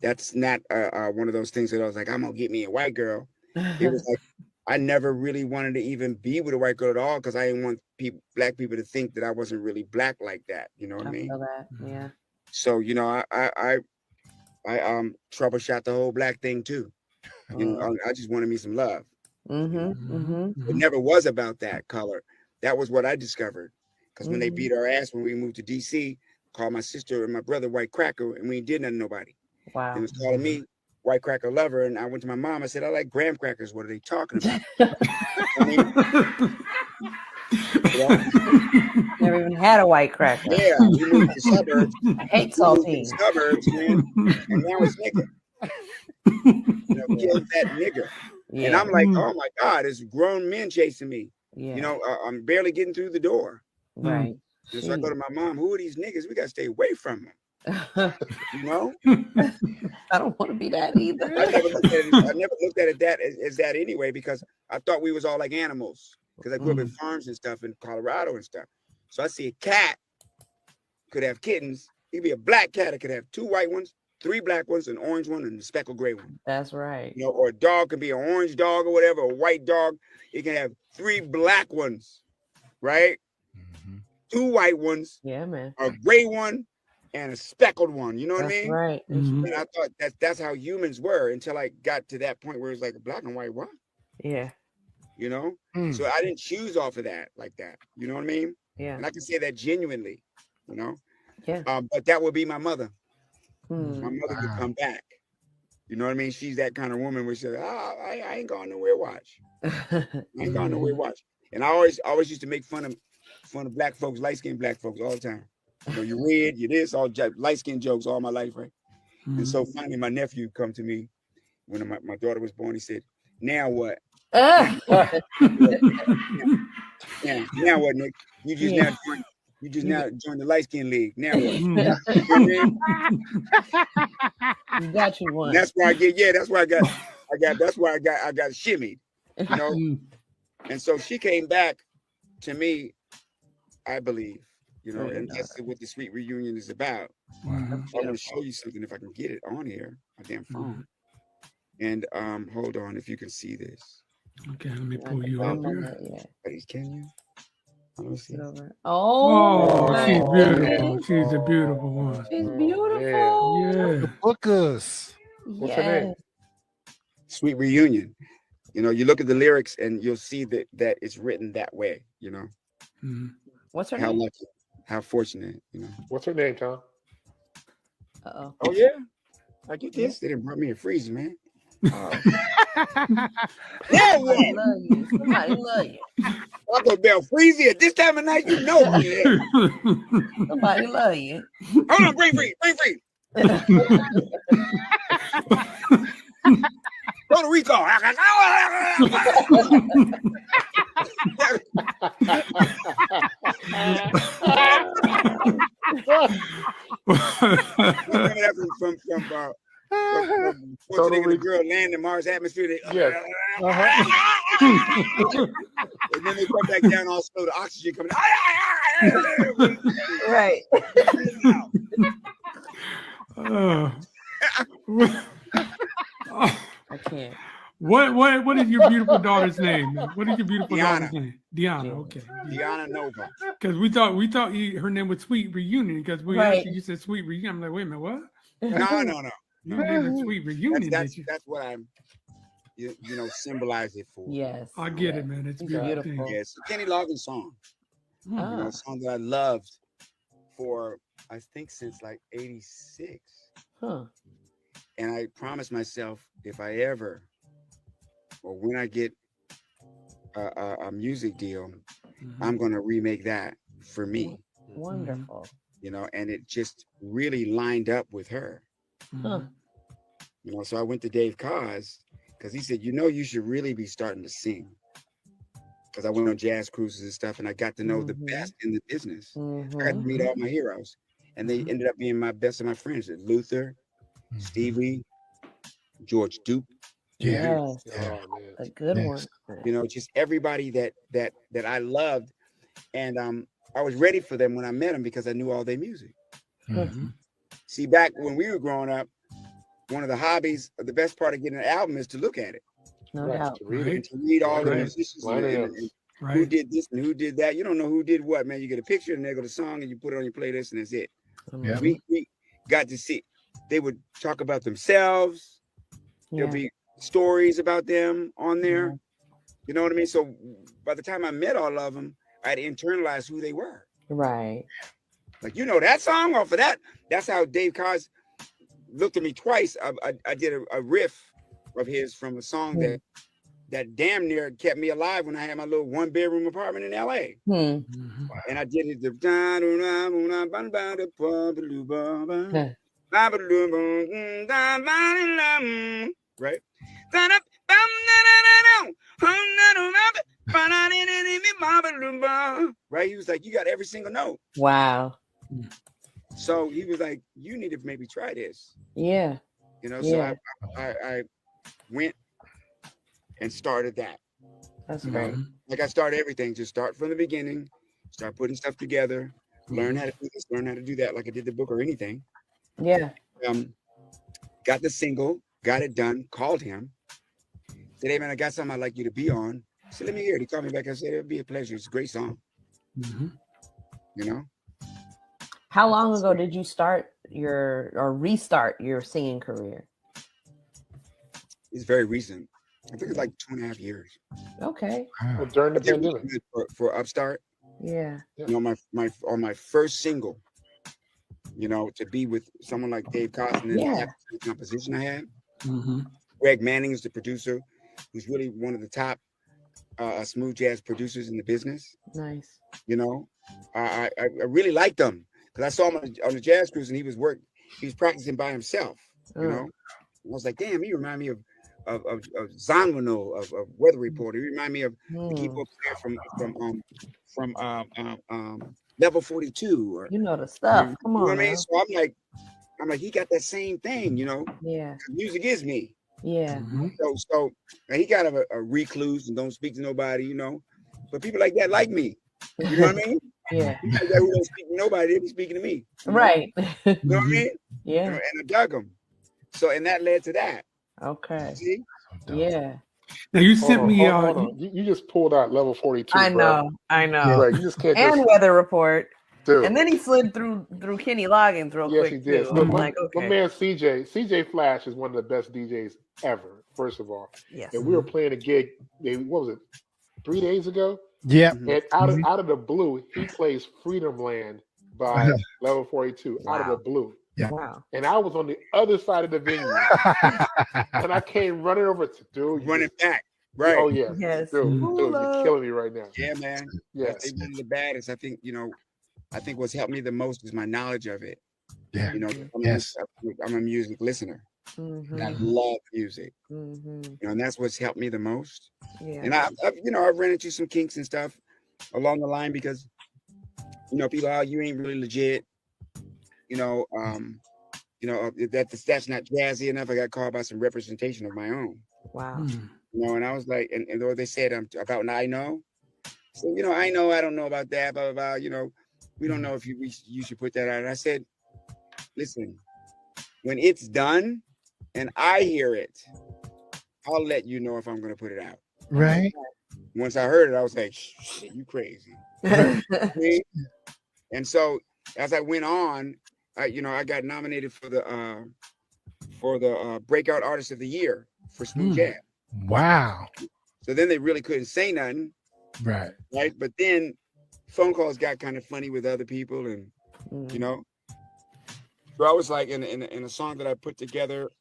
That's not one of those things that I was like, I'm gonna get me a white girl. It was like I never really wanted to even be with a white girl at all because I didn't want black people to think that I wasn't really black like that. You know what I mean? Feel that. Yeah. So, you know, I troubleshot the whole black thing too. You know, I just wanted me some love. It never was about that color. That was what I discovered. Because when they beat our ass when we moved to DC, called my sister and my brother white cracker, and we ain't did nothing to nobody. Wow. They was calling me white cracker lover, and I went to my mom. I said, I like graham crackers. What are they talking about? I mean, you know, Never even had a white cracker. yeah, we moved to the suburbs. I hate We moved to saltine. the suburbs, man, and now it's nigga. You know, killed that nigga. Yeah. And I'm like, oh my God, it's grown men chasing me. Yeah. You know, I'm barely getting through the door. Right. And so I go to my mom, who are these niggas? We got to stay away from them. You know? I don't want to be that either. I never looked at it that as that anyway, because I thought we was all like animals. Because I grew up in farms and stuff in Colorado and stuff. So I see a cat could have kittens. It could be a black cat. It could have 2 white ones, 3 black ones, an orange one, and a speckled gray one. That's right. You know, or a dog could be an orange dog or whatever, a white dog. It can have 3 black ones, right? 2 white ones, Yeah, man. a gray one, and a speckled one. You know what I That's mean? right. And I thought that's how humans were until I got to that point where it's like black and white. What? Yeah. You know? So I didn't choose off of that like that. You know what I mean? Yeah. And I can say that genuinely. You know? Yeah. But that would be my mother. My Mm. mother could come back. You know what I mean? She's that kind of woman where she said, I ain't going nowhere. Watch. I ain't going nowhere. Watch. And I always used to make fun of black folks, light-skinned black folks all the time. You know, you red, you this, all light-skinned jokes all my life, right? And so finally my nephew come to me when my daughter was born. He said, now what? Ah. Yeah, now what, Nick? You just now joined the light-skinned league. Now what? You know what I mean? You got you one. And that's why I got shimmied, you know. And so she came back to me, I believe, you know, and that's what the sweet reunion is about. I'm gonna show you something if I can get it on here, my damn phone. And hold on, if you can see this. Okay, let me pull you up here. Please, can you? Let me see. Oh, she's beautiful. She's a beautiful one. She's beautiful. Yeah. Book us. What's her name? Sweet reunion. You know, you look at the lyrics and you'll see that it's written that way, you know. What's her How name? lucky, how fortunate, you know. What's her name, Tom? Uh-oh. Oh yeah, I get this. They didn't brought me a freezer, man. Yeah, Somebody love you. Somebody love you. I go Bell freezy at this time of night. You know I'm there. Somebody love you. Hold on, bring free. Go to recall. From the girl land in Mars atmosphere. Yes. And then they come back down all slow, the oxygen coming Right. I can't. What is your beautiful daughter's name? What is your beautiful Deanna. daughter's name? Deanna. Okay. Deanna Nova. Because we thought her name was Sweet Reunion because you said Sweet Reunion. I'm like, wait a minute, what? No. You did a Sweet Reunion. That's what I'm, you know, symbolize it for. Yes. I get it, man. It's beautiful. beautiful. Yes, Kenny Loggins song. You know, a song that I loved for I think since like '86. Huh. And I promised myself if I ever or when I get a music deal, I'm gonna remake that for me. Wonderful. You know, and it just really lined up with her. Huh. You know, so I went to Dave Koz because he said, you know, you should really be starting to sing. Because I went on jazz cruises and stuff, and I got to know the best in the business. I got to meet all my heroes, and they ended up being my best of my friends. Luther, Stevie, George Duke. Yes. Oh, man. A good one. You know, just everybody that I loved, and I was ready for them when I met them because I knew all their music. See, back when we were growing up, one of the hobbies, the best part of getting an album is to look at it. No Right, doubt. to read it. And to read all the musicians and who did this and who did that. You don't know who did what, man. You get a picture and there go the song and you put it on your playlist and that's it. Yeah. got to see, they would talk about themselves. There'll be stories about them on there. You know what I mean? So by the time I met all of them, I'd internalized who they were. Right. Like, you know that song off of that. That's how Dave Coz looked at me twice. I did a riff of his from a song that damn near kept me alive when I had my little 1-bedroom apartment in LA. And I did it right. Right. He was like, you got every single note. Wow. So he was like, you need to maybe try this. Yeah. You know, so I went and started that. That's great. Like I started everything, just start from the beginning, start putting stuff together, learn how to do this, learn how to do that, like I did the book or anything. Yeah. Got the single, got it done, called him, said, hey man, I got something I'd like you to be on. He said, let me hear it. He called me back and said, it'd be a pleasure. It's a great song. You know? How long ago did you restart your singing career? It's very recent. I think it's like 2.5 years. Okay. Well, during the pandemic. For Upstart. Yeah. You know, on my first single, you know, to be with someone like Dave Coz and the composition I had. Greg Manning is the producer, who's really one of the top smooth jazz producers in the business. Nice. You know, I really liked him because I saw him on the jazz cruise and he was practicing by himself. You know, I was like, damn, he remind me of Zanwano, of Weather Report. He remind me of the keyboard player from Level 42. Or, you know the stuff. Come on. You know what I mean? So I'm like, he got that same thing, you know? Yeah. Music is me. Yeah. So he got a recluse and don't speak to nobody, you know. But people like that like me. You know what I mean? Yeah. People like that who don't speak to nobody, they be speaking to me. Right. You know what I mean? Yeah. And I dug them. So, and that led to that. Okay. See? Yeah. Now you sent me. Hold on. You just pulled out Level 42. I know. Right, you just can't. And Weather Report. Dude. And then he slid through Kenny Loggins real quick. Yes, he did. Too. My man CJ Flash is one of the best DJs ever. First of all, yes. And we were playing a gig. What was it? 3 days ago. Yeah. And out of the blue, he plays Freedom Land by Level 42. Out of the blue. Yeah. Wow. And I was on the other side of the venue, and I came running over to dude. Running back. Right. Oh yeah. Yes. Dude, you're killing me right now. Yeah, man. Yes. They're one of the baddest. I think, you know, what's helped me the most is my knowledge of it. Yeah. You know, I'm a music listener. I love music. You know, and that's what's helped me the most. Yeah. And I've ran into some kinks and stuff along the line because, you know, people, you ain't really legit. You know, that's not jazzy enough. I got called by some representation of my own. Wow. You know, and I was like, and though they said about I know, so you know, I don't know about that, blah blah blah. You know, we don't know if you should put that out. And I said, listen, when it's done and I hear it, I'll let you know if I'm going to put it out. Right. Once I heard it, I was like, shit, you crazy. And so as I went on, I got nominated for the Breakout Artist of the Year for Smooth Jazz. Wow. So then they really couldn't say nothing. Right. Right. But then phone calls got kind of funny with other people, and you know. So I was like in a song that I put together,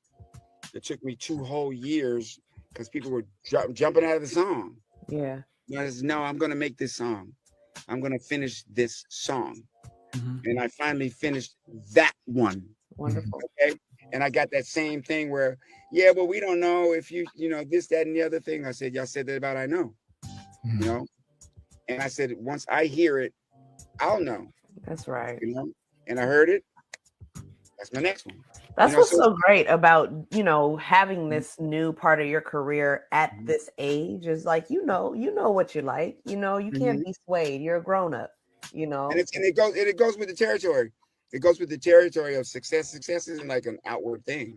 it took me 2 whole years because people were jumping out of the song. Yeah. And I said, no, I'm gonna make this song. I'm gonna finish this song. And I finally finished that one. Wonderful. Okay. And I got that same thing where, yeah, but we don't know if you know, this, that, and the other thing. I said, y'all said that about I know. You know? And I said, once I hear it, I'll know. That's right. You know? And I heard it. That's my next one. That's what's so great about, you know, having this new part of your career at this age is like, you know what you like, you know, you can't be swayed. You're a grown up, you know. And it goes with the territory. It goes with the territory of success. Success isn't like an outward thing.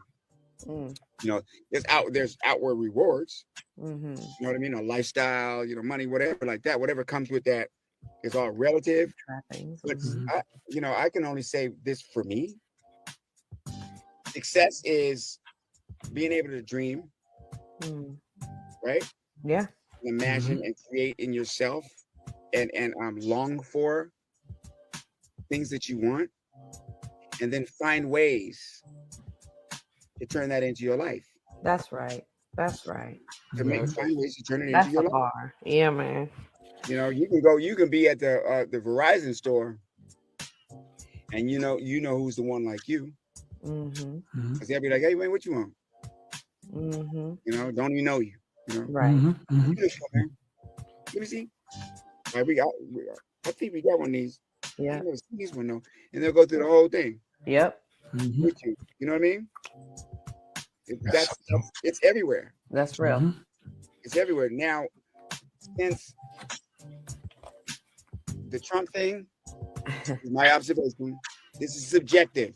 You know, there's outward rewards. You know what I mean? A lifestyle, you know, money, whatever like that, whatever comes with that is all relative. But I can only say this for me. success is being able to dream, right? Yeah. Imagine and create in yourself and long for things that you want, and then find ways to turn that into your life. That's right. That's right. Find ways to turn it That's into your the life. bar. Yeah, man. You know, you can be at the Verizon store, and you know who's the one like you. Because they'll be like, hey man, what you want? You know, don't even know you. You know, Right. Beautiful, man. Let me see. All right, I think we got one of these. Yeah. I've never seen this one though. And they'll go through the whole thing. Yep. With you. You know what I mean? It's everywhere. That's real. It's everywhere. Now, since the Trump thing, my observation, this is subjective.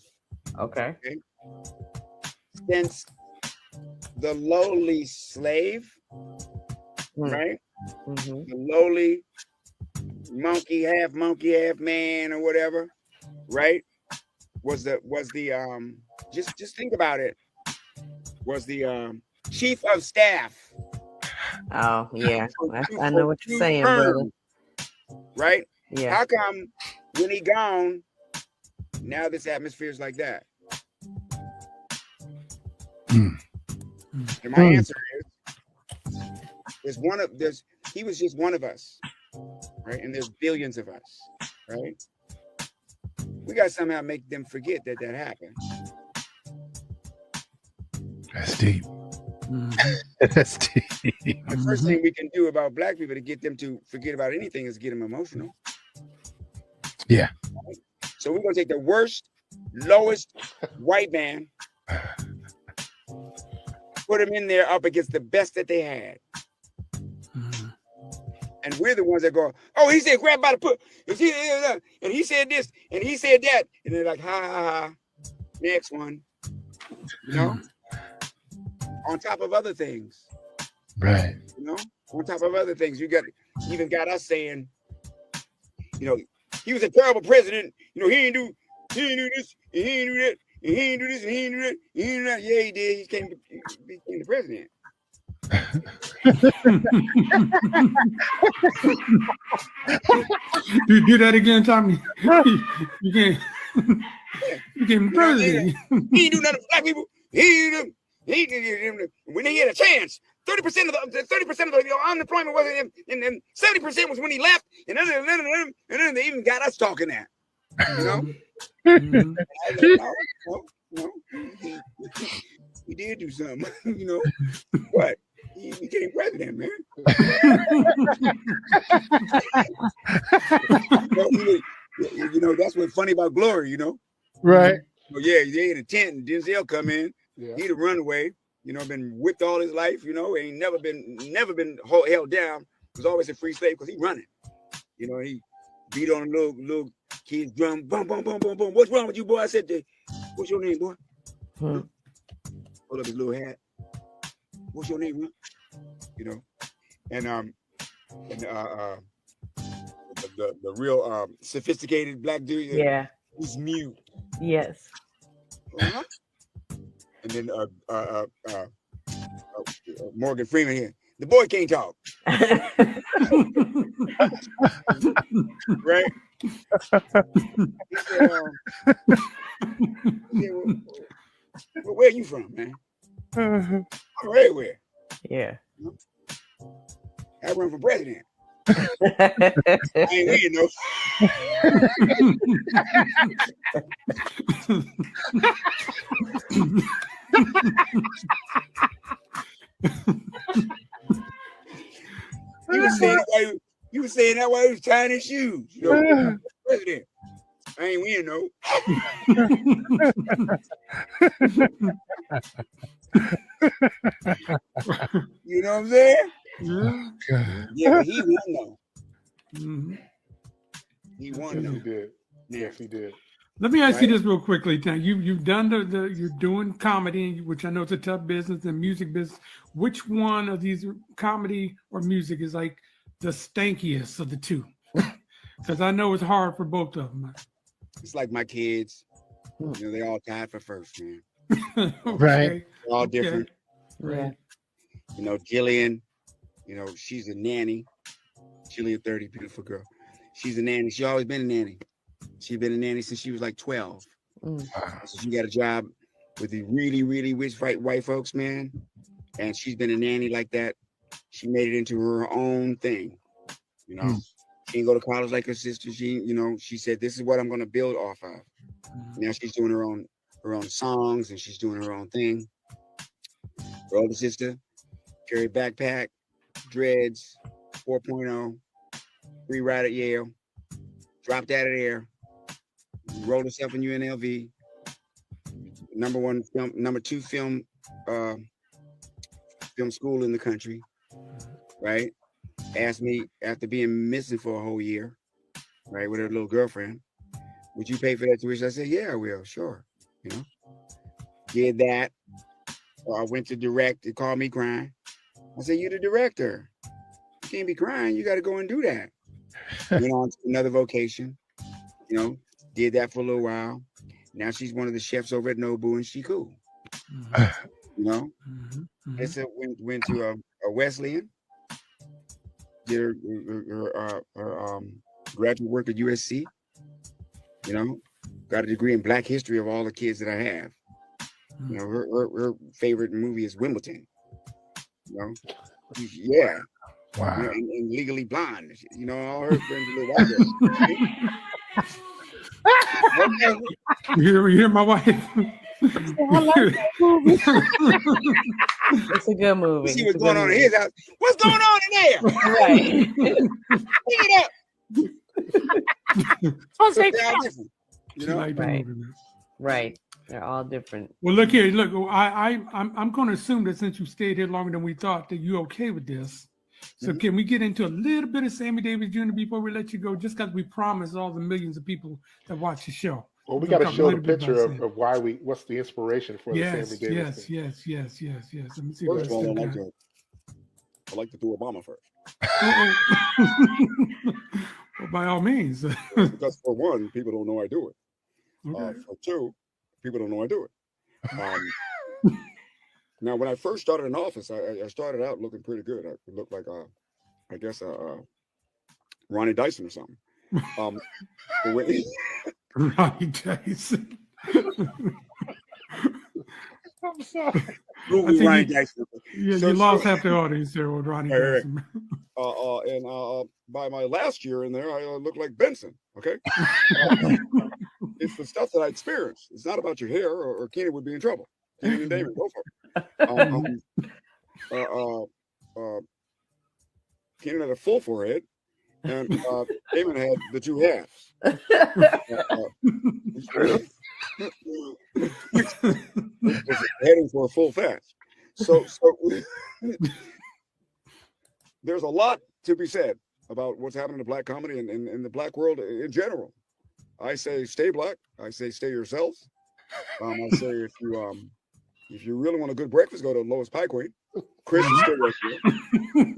Okay. Since the lowly slave, right? The lowly monkey, half man, or whatever, right? Was the just think about it. Was the chief of staff. Oh yeah, I know what you're saying, brother. Right? Yeah. How come when he gone, now this atmosphere is like that? And my answer is he was just one of us, right? And there's billions of us, right? We got to somehow make them forget that happened. That's deep. That's deep. The first thing we can do about black people to get them to forget about anything is get them emotional. Yeah. So we're going to take the worst, lowest white man, put him in there up against the best that they had. And we're the ones that go, oh, he said grab by the foot. And he said this, and he said that. And they're like, ha, ha, ha. Next one. You know? On top of other things. Right. You know? On top of other things. You even got us saying, you know, he was a terrible president. You know, he didn't do this, and he didn't do that, and he didn't do this, and he didn't do that, and he didn't do that. Yeah, he did. He became the president. You do that again, Tommy. You can't. You became president. He didn't do nothing for black people. When he had a chance, 30% of the unemployment was in, and 70% was when he left, and then they even got us talking that. You know? No, he did do something. You know, but he became president, man. You know, that's what's funny about Glory. You know, right? Well, yeah, they in a tent, and Denzel come in. Yeah. He'd a runaway. You know, been whipped all his life. You know, ain't never been held down. Was always a free slave because he running. You know, he beat on a little kid's drum. Boom, boom, boom, boom, boom. What's wrong with you, boy? I said, what's your name, boy? Hold up his little hat. What's your name, bro? You know, and the real sophisticated black dude. Yeah. He's mute. Yes. Uh-huh. And then Morgan Freeman here. The boy can't talk. Right? He said, well, where are you from, man? I'm from everywhere. Yeah. I run for president. I ain't winning though. You was saying that while he was tying his shoes. You know, president. I ain't winning though. You know what I'm saying? Yeah, but he won though. He won though. He did. Yes, he did. Let me ask you this real quickly. Now, you've done you're doing comedy, which I know it's a tough business, and music business. Which one of these, comedy or music, is like the stankiest of the two? Because I know it's hard for both of them. It's like my kids. You know, they all tied for first, man. Right. They're all different. Yeah. You know, Jillian, you know, she's a nanny. Jillian 30, beautiful girl. She's a nanny. She's always been a nanny. She's been a nanny since she was like 12. Mm. So she got a job with the really, really rich white folks, man. And she's been a nanny like that. She made it into her own thing. You know, she didn't go to college like her sister. She said, this is what I'm going to build off of. Now she's doing her own songs, and she's doing her own thing. Her older sister carried backpack, dreads, 4.0, free ride at Yale, dropped out of there, rolled herself in UNLV, number 2 film school in the country, right? Asked me after being missing for a whole year, right, with her little girlfriend, would you pay for that tuition? I said, yeah, I will, sure. You know, did that. I went to direct. They called me crying. I said, you're the director. You can't be crying. You got to go and do that. Went on to another vocation, you know, did that for a little while. Now she's one of the chefs over at Nobu, and she cool. You know, I said, went to a Wesleyan, did her graduate work at USC, you know, got a degree in Black history of all the kids that I have. You know, her favorite movie is Wimbledon. You know, yeah. Wow. You know, and Legally Blonde. You know, all her friends are little white girls. You hear my wife? I like that movie. It's a good movie. See what's going on in his house. What's going on in there? Right. Pick it up. They're all different. You know, Like that Right. movie, man. Right. They're all different. Well, look here. Look, I'm going to assume that since you stayed here longer than we thought, that you're okay with this. So can we get into a little bit of Sammy Davis Jr. before we let you go? Just because we promised all the millions of people that watch the show. Well, we We're got to gonna talk a show the little bit picture about of what's the inspiration for the Yes, Sammy Davis thing. yes. Let me see. First of what all, I I'd like to do Obama first. Well, by all means. Because for one, people don't know I do it. Okay. For two, people don't know I do it. Now, when I first started in office, I started out looking pretty good. I looked like, I guess, Ronnie Dyson or something. But when- Ronnie Jason. I'm sorry. Movie think Ryan you- Jackson. Yeah, So- you lost so- half the audience there with Ronnie Right, right. Jackson. and by my last year in there, I looked like Benson. Okay, it's the stuff that I experienced. It's not about your hair, or Keenan would be in trouble. Keenan and Damon, go for it. Keenan had a full forehead, and Damon had the two halves. Heading for a full fast. So there's a lot to be said about what's happening to black comedy and in the black world in general. I say stay black. I say stay yourselves. I say if you really want a good breakfast, go to Lois Pie Queen. Chris is still working.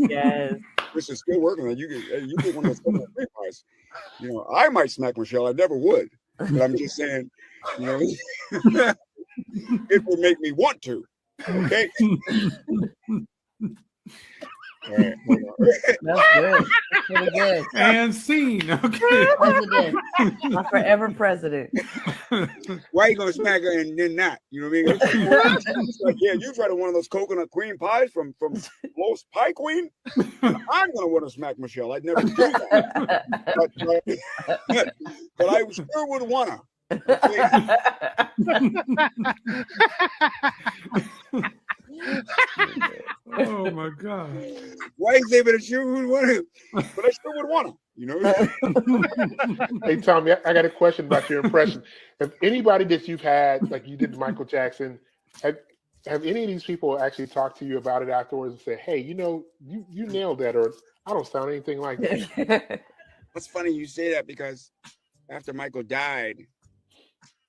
Yes. Chris is still working, and you get one of those coconut cream pies. You know, I might smack Michelle. I never would, but I'm just saying, you know, it would make me want to. Okay. All right, hold on. That's good. That's really good. And scene. Okay. President. My forever president. Why you gonna smack her and then not? You know what I mean? It's like, yeah, you try to one of those coconut cream pies from Lowe's Pie Queen. I'm gonna want to smack Michelle. I'd never do that, but I sure would wanna. Oh my God. Why you say, but I sure would want to? But I sure would wanna. You know. Hey, Tommy, I got a question about your impression. Have anybody that you've had, like you did Michael Jackson, have any of these people actually talked to you about it afterwards and said, hey, you know, you nailed that, or I don't sound anything like that? It's funny you say that, because after Michael died,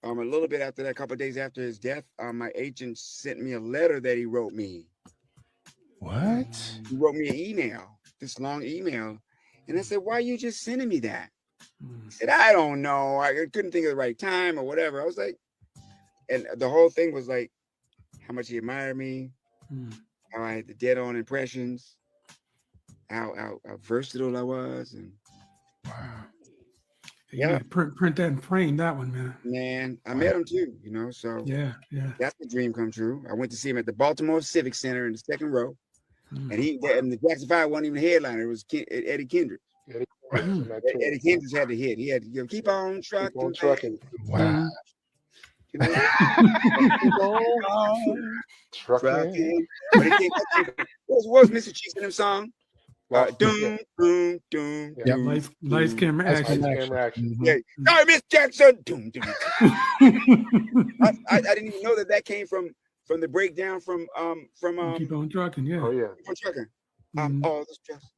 a little bit after that, a couple of days after his death, my agent sent me a letter that he wrote me. What? He wrote me an email, this long email. And I said, why are you just sending me that? He said, I don't know. I couldn't think of the right time or whatever. I was like, and the whole thing was like how much he admired me, Mm. how I had the dead on impressions, how versatile I was, and Wow. yeah, Print that and frame that one, man. man, I met him too, so Yeah. that's a dream come true. I went to see him at the Baltimore Civic Center in the second row, Mm. and the Jackson 5 wasn't even a headliner. It was Eddie Kendrick. Eddie Mm. Eddie Kendrick had the hit. He had keep on trucking. Keep on trucking. Wow. You know, keep on trucking. But it what was Mr. Cheeks in them song? Doom, doom, doom, Yep. doom. Lights, camera, action. Camera action. Yeah, sorry, Miss Jackson. Doom, doom. I didn't even know that came from the breakdown from Keep on trucking, yeah. Oh yeah. Keep on trucking. Mhm. All the stress.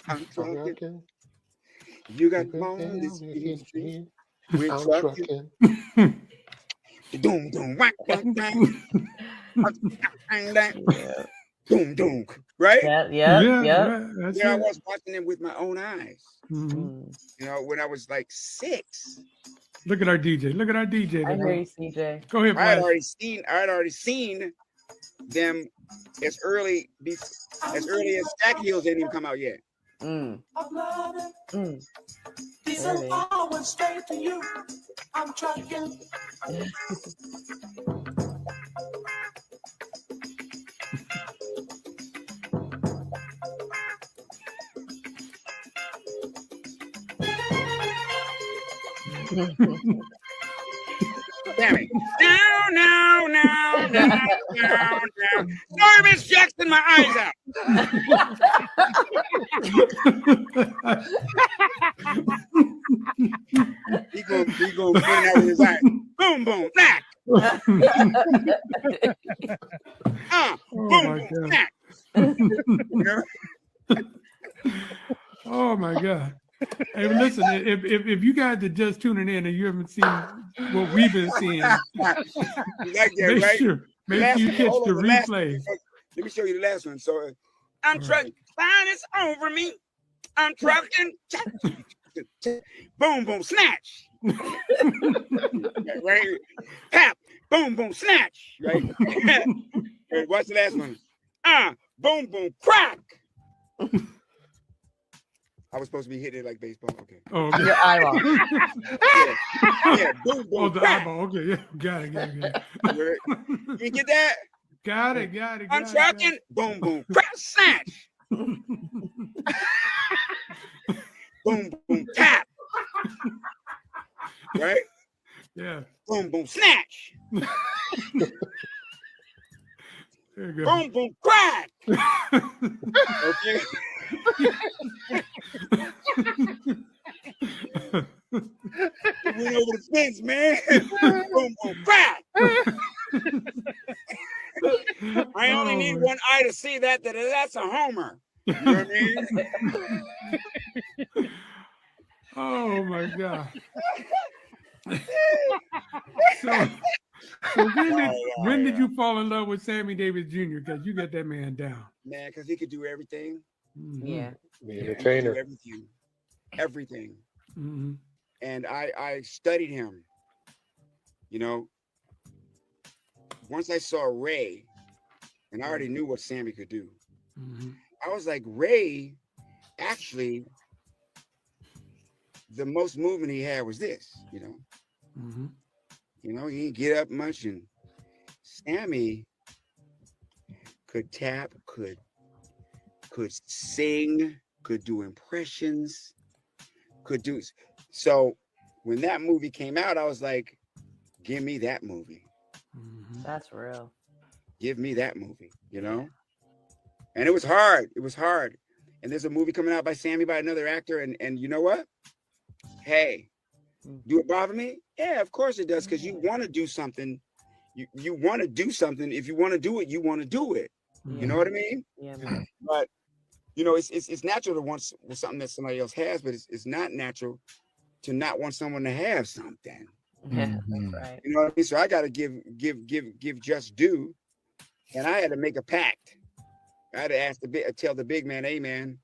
I'm trucking. Okay. You got all this history. We're I'm trucking. trucking. Doom, doom, whack, whack, whack. Doom, doom. Right? Yeah. That's There I it. was watching them with my own eyes. Mhm. When I was like 6. Look at our DJ. Look at our DJ. I there, hear bro. you, CJ. Go ahead, I had Flash. already seen them as early as Stack Heels didn't even come out yet. Mm. Mm. These There it is. are went straight to you. I'm trucking. Damn it. No. Sorry, Miss Jackson, my eyes out. He gonna put it out with his eyes. Boom, boom, snack. Oh Boom, my boom, God. snack. You know? Oh my God. Hey, listen, if you guys are just tuning in and you haven't seen what we've been seeing, You like that, make right? sure you catch Hold the on, last replay. one. Let me show you the last one. So I'm All trucking. Fine, it's over me. I'm trucking. Boom, boom, snatch. Right? Pap. Boom, boom, snatch. Right? Right, watch the last one. Boom, boom, crack. I was supposed to be hitting it like baseball. Okay. Oh, okay. Your eyeball. Yeah, boom, boom, Oh, the crack. eyeball. Okay, yeah, got it. You get that? Got it. I'm trucking. Boom, boom, crack, snatch. Boom, boom, tap. Right? Yeah. Boom, boom, snatch. There you go. Boom, boom, crack. Okay. It went over the fence, man. Boom, boom, crack. I only need one eye to see that that's a homer. You know what I mean? Oh my God. So when did you fall in love with Sammy Davis Jr.? Because you got that man down. Man, because he could do everything. Mhm. Yeah. The He could do entertainer. everything. Mhm. And I studied him. Once I saw Ray, and I already knew what Sammy could do. Mhm. I was like, Ray, actually, the most movement he had was this, Mhm. he didn't get up much, and Sammy could tap, could sing, could do impressions, so when that movie came out, I was like, give me that movie. Mhm. That's real. Give me that movie, And it was hard. And there's a movie coming out by Sammy by another actor, and you know what? Hey, do it bother me? Yeah, of course it does, because you want to do something. You want to do something. If you want to do it, you want to do it. You know what I mean? Yeah, man. But it's natural to want something that somebody else has, but it's not natural to not want someone to have something. Yeah, that's right. You know what I mean? So I got to give just due, and I had to make a pact. I had to tell the big man, hey man,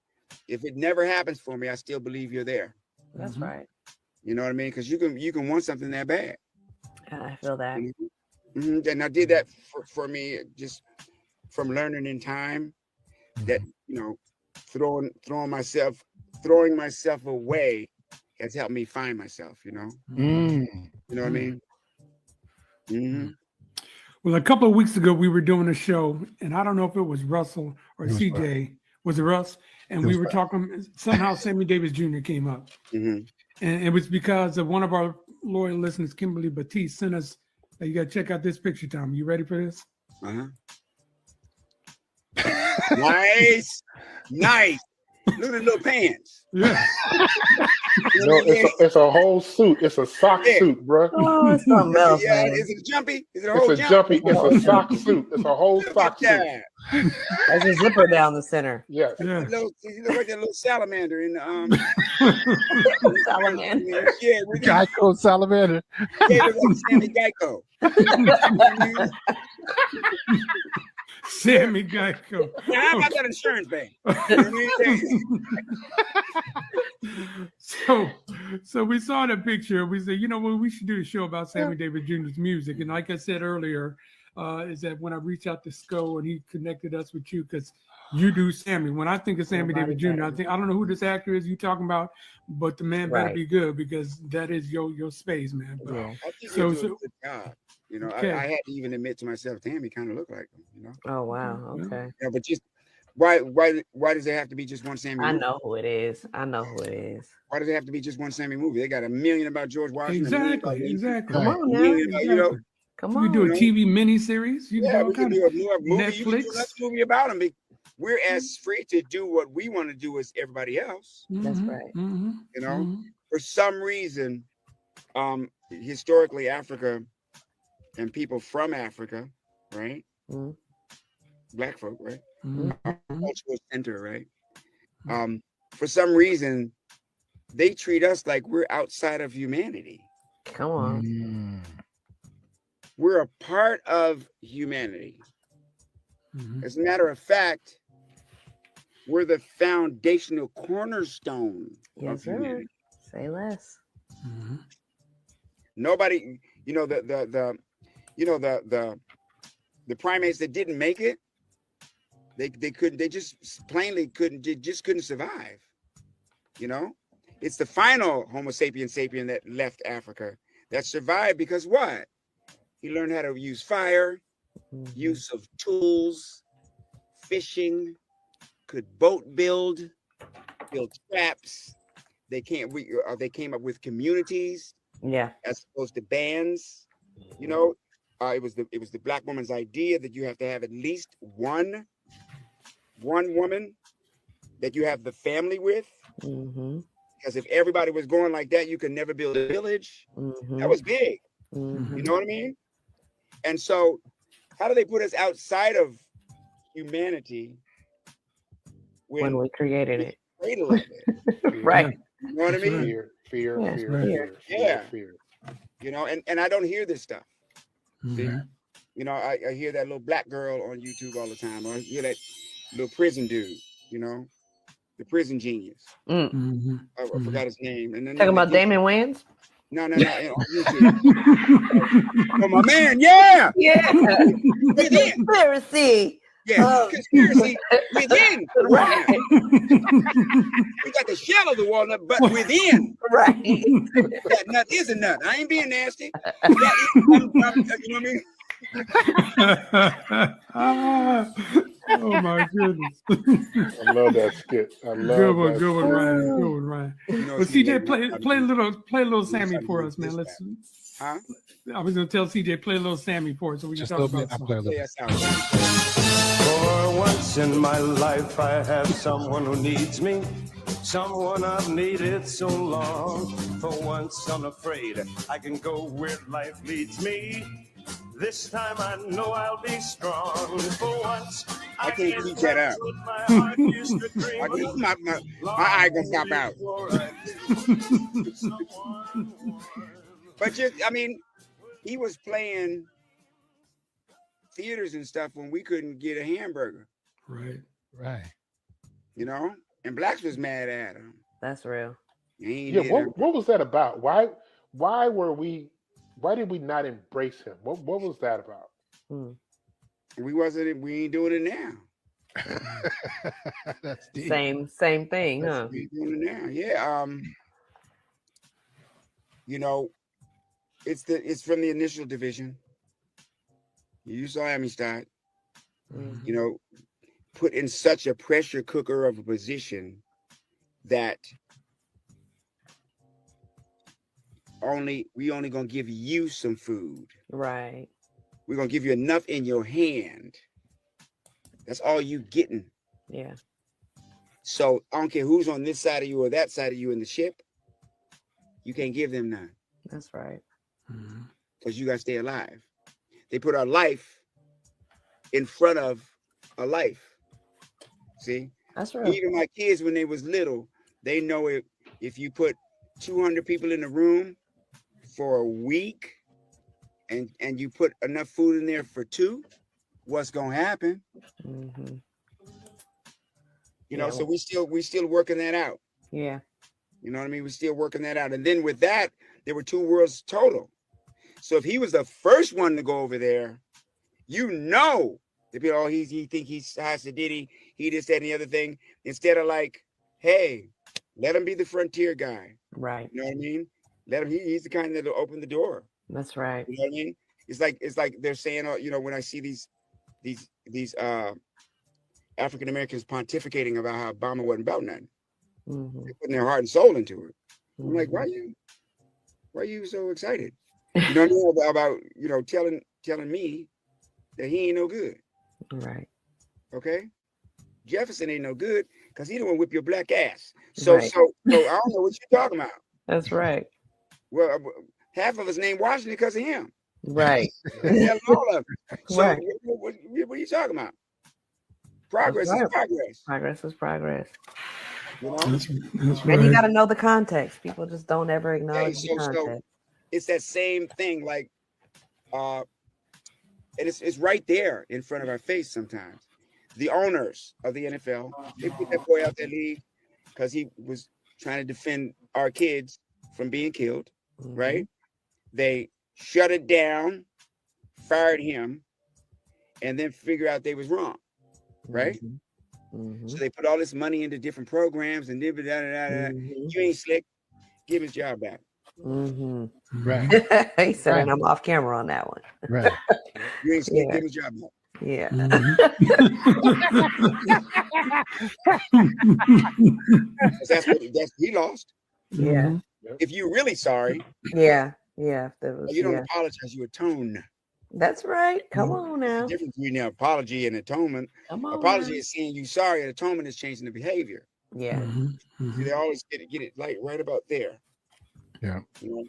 if it never happens for me, I still believe you're there. That's Mhm. right. You know what I mean? Because you can want something that bad. I feel that. And I did that for me, just from learning in time that, throwing myself away has helped me find myself, You know what I mean? Well, a couple of weeks ago, we were doing a show, and I don't know if it was Russell or CJ. Was it Russ? And we were talking, somehow Sammy Davis Jr. came up. And it was because of one of our loyal listeners, Kimberly Batiste, sent us, you got to check out this picture, Tom. You ready for this? Nice. Look at the little pants. Yeah. It's a whole suit. It's a sock suit, bro. Oh, it's something else. Yeah, Man. is it jumpy? Is it a whole It's a jumpy. It's a sock suit. It's a whole sock suit. There's a zipper down the center. Yes. Yeah. You look like that little salamander in the Salamander. Yeah, Geico salamander. Yeah, it was Sammy Geico. Sammy Geico. Now, how about that insurance bank? So we saw the picture. We said, we should do a show about Sammy Davis Jr.'s music. And like I said earlier, is that when I reached out to Sco and he connected us with you, because you do Sammy. When I think of Sammy Davis Jr., I don't know who this actor is you talking about, but the man better be good, because that is your space, man. But, I think so, good job. Okay. I had to even admit to myself, damn, he kind of looked like him, Oh wow, okay. Yeah, but just why does there have to be just one Sammy movie? I know who it is. Why does it have to be just one Sammy movie? They got a million about George Washington. Exactly. Come on now. Come on. You do a TV miniseries. You we can do a movie. Netflix. You can do a movie about him. We're as free to do what we want to do as everybody else. That's right. For some reason, historically, Africa and people from Africa, right? Black folk, right? Cultural center, right? For some reason, they treat us like we're outside of humanity. Come on. We're a part of humanity. As a matter of fact, we're the foundational cornerstone of humanity. Say less. Nobody, the primates that didn't make it, they just plainly couldn't survive. It's the final Homo sapiens sapien that left Africa that survived because what? He learned how to use fire, use of tools, fishing, could boat build traps. They came up with communities. Yeah. As opposed to bands. It was the black woman's idea that you have to have at least one woman that you have the family with. Because if everybody was going like that, you could never build a village. That was big. You know what I mean? And so how do they put us outside of humanity when we created it? Right. You know what I mean? Fear. Yeah. And I don't hear this stuff. See? I hear that little black girl on YouTube all the time. I hear that little prison dude, the prison genius. I forgot his name. And then talking about Damon Wayans? No. On YouTube. Oh, my man, yeah. Conspiracy. Yeah, conspiracy within. Right. We got the shell of the walnut, but within. Right. That nut is a nut. I ain't being nasty. You know what I mean? Oh my goodness! I love that skit. Good one, Ryan. Well, CJ, play a little Sammy for us, man. Let's. Huh? I was gonna tell CJ play a little Sammy for us, so we can talk about something. For once in my life, I have someone who needs me, someone I've needed so long. For once, unafraid, I can go where life leads me. This time I know I'll be strong. For once, I can't keep that out. My eye gonna pop out. But he was playing theaters and stuff when we couldn't get a hamburger. Right. And blacks was mad at him. That's real. What was that about? Why were we Why did we not embrace him? What was that about? We ain't doing it now. That's deep. Same thing, huh? We ain't doing it now. Yeah. You know, it's from the initial division. You saw Amistad. You know, put in such a pressure cooker of a position that we only gonna give you some food. Right. We're gonna give you enough in your hand. That's all you getting. Yeah. So I don't care who's on this side of you or that side of you in the ship. You can't give them none That's right. because you gotta stay alive. They put our life in front of a life. See? That's right. Even my kids, when they was little, they know if you put 200 people in a room for a week and you put enough food in there for 2, what's gonna happen? You know, so we still working that out. Yeah. You know what I mean? We're still working that out. And then with that, there were 2 worlds total. So if he was the first one to go over there, you know, the people, he think he's high sedity, he this, that, and the other thing. Instead of like, hey, let him be the frontier guy. Right. You know what I mean? Let him. He's the kind that'll open the door. That's right. You know what I mean? It's like they're saying, you know, when I see these African Americans pontificating about how Obama wasn't about nothing, they're putting their heart and soul into it. I'm like, why are you so excited? You don't know about you know telling me that he ain't no good. Right. Okay, Jefferson ain't no good because he don't whip your black ass. So Right. so I don't know what you're talking about. That's right. Well, half of us named Washington because of him. Right. All of them. So Right. what are you talking about? Progress That's is right. progress. Progress is progress. You know? That's And right. you got to know the context. People just don't ever acknowledge the so context. it's that same thing, like and it's right there in front of our face sometimes. The owners of the NFL, they put that boy out that league because he was trying to defend our kids from being killed, right? They shut it down, fired him, and then figure out they was wrong, right? So they put all this money into different programs and you ain't slick. Give his job back. Right. He said, Right. and I'm off camera on that one. Right. You ain't slick. Yeah. Give his job back. Yeah. That's he lost. Yeah. If you're really sorry, Yeah. Yeah. That was, you don't yeah. apologize. You atone. That's right. Come on There's now. a difference between an apology and atonement. Come on. Apology now. is saying you sorry, and atonement is changing the behavior. Yeah. See, they always get it like right about there. Yeah. You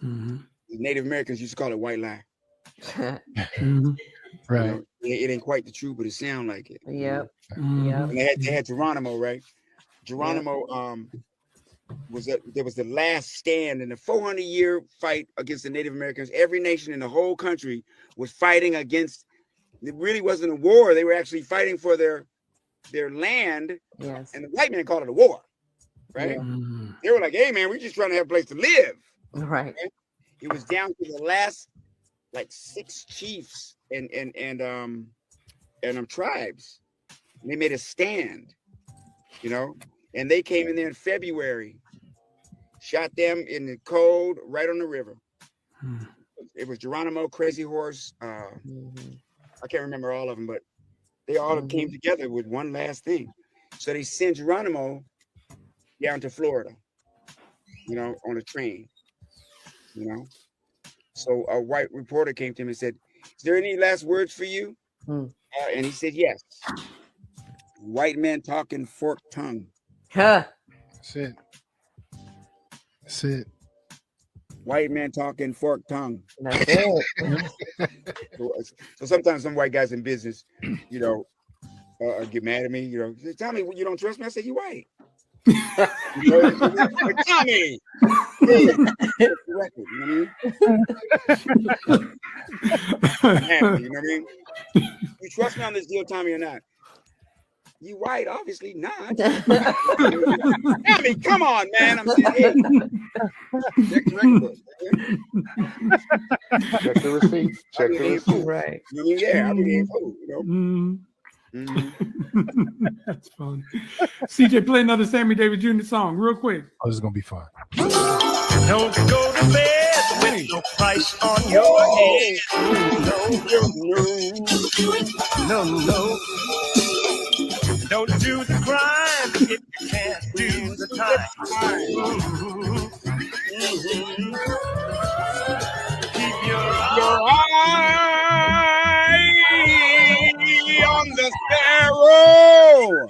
know? The Native Americans used to call it white lie. Right. You know, it ain't quite the truth, but it sound like it. you Yep. know? Yep. And they had Geronimo, right? Geronimo there was the last stand in the 400-year fight against the Native Americans. Every nation in the whole country was fighting against. It really wasn't a war. They were actually fighting for their land. Yes. And the white man called it a war, right? They were like, "Hey, man, we're just trying to have a place to live." Right. It was down to the last, like 6 chiefs and tribes. And they made a stand, you know, and they came in there in February, shot them in the cold, right on the river. It was Geronimo, Crazy Horse. I can't remember all of them, but they all came together with one last thing. So they sent Geronimo down to Florida, you know, on a train, you know. So a white reporter came to him and said, "Is there any last words for you?" And he said, "Yes." White man talking forked tongue. Huh. That's it. That's it. White man talking forked tongue. That's it. So sometimes some white guys in business, you know, get mad at me. You know, say, "Tell me you don't trust me." I say, "You white." You know, tell me. Hey, you know what I mean? I'm happy, you know what I mean? You trust me on this deal, Tommy, or not? You white? Obviously not. I mean, come on, man. I'm saying, hey, check the record book. Check the receipts. Check the receipts. Right. I mean, yeah, I mean, fool, you know. That's fun. CJ, play another Sammy Davis Jr. song real quick. Oh, this is gonna be fun. Don't go to bed with no price on your head. No. Don't do the crime if you can't do the time. Keep your eye on the sparrow.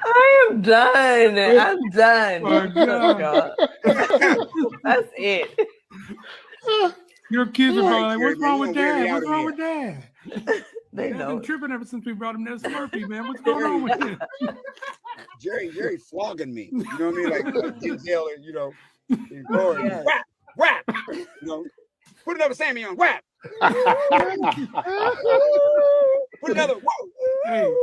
I am done. I'm done. Oh, God. That's it. Your kids are probably like, Jerry, what's wrong man, with you gonna wear me Dad? out What's of wrong here. with Dad? They Dad's know. been tripping ever since we brought him that Slurpee, man. What's going on with him? Jerry flogging me. You know what I mean? Like Denzel, you know, in Corey. Yes. Whap. You know, put another Sammy on. Whap. Put another. Whoa.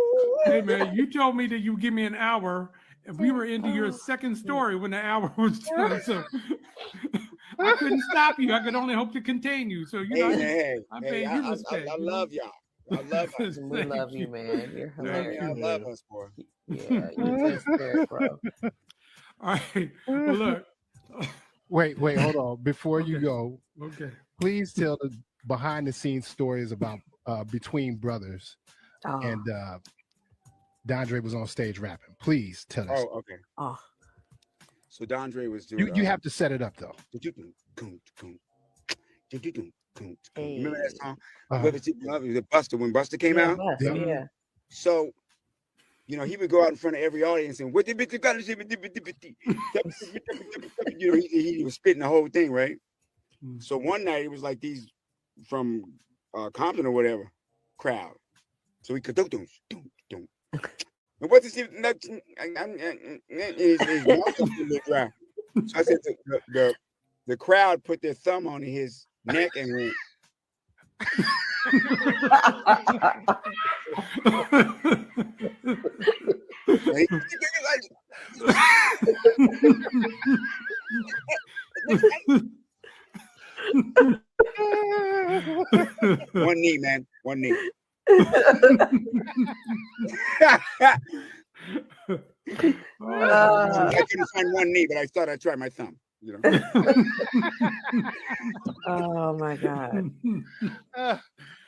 Hey, man, you told me that you would give me an hour, and we were into your second story when the hour was done. So I couldn't stop you. I could only hope to contain you. So, you know, I'm paying you respect. I love y'all. I love us. We love you, man. You're hilarious. I love us, boy. Yeah, you're just there, bro. All right. Well, look. Wait, hold on. Before you go, Okay. please tell the behind the scenes stories about between brothers Oh. and Dondre was on stage rapping. Please tell us. Oh, okay. Oh. So Dondre was doing. You have to set it up though. Remember that song? Uh-huh. The Buster when Buster came out. Yeah. Yeah. So, you know, he would go out in front of every audience and what the bitch got to say, you know, he was spitting the whole thing, right? So one night it was like these from Compton or whatever crowd. So he could do. And what's this? His mouth was a little dry. So I said the crowd put their thumb on his neck and went. One knee, man. One knee. I couldn't find one knee, but I thought I'd try my thumb. You know. Oh my God.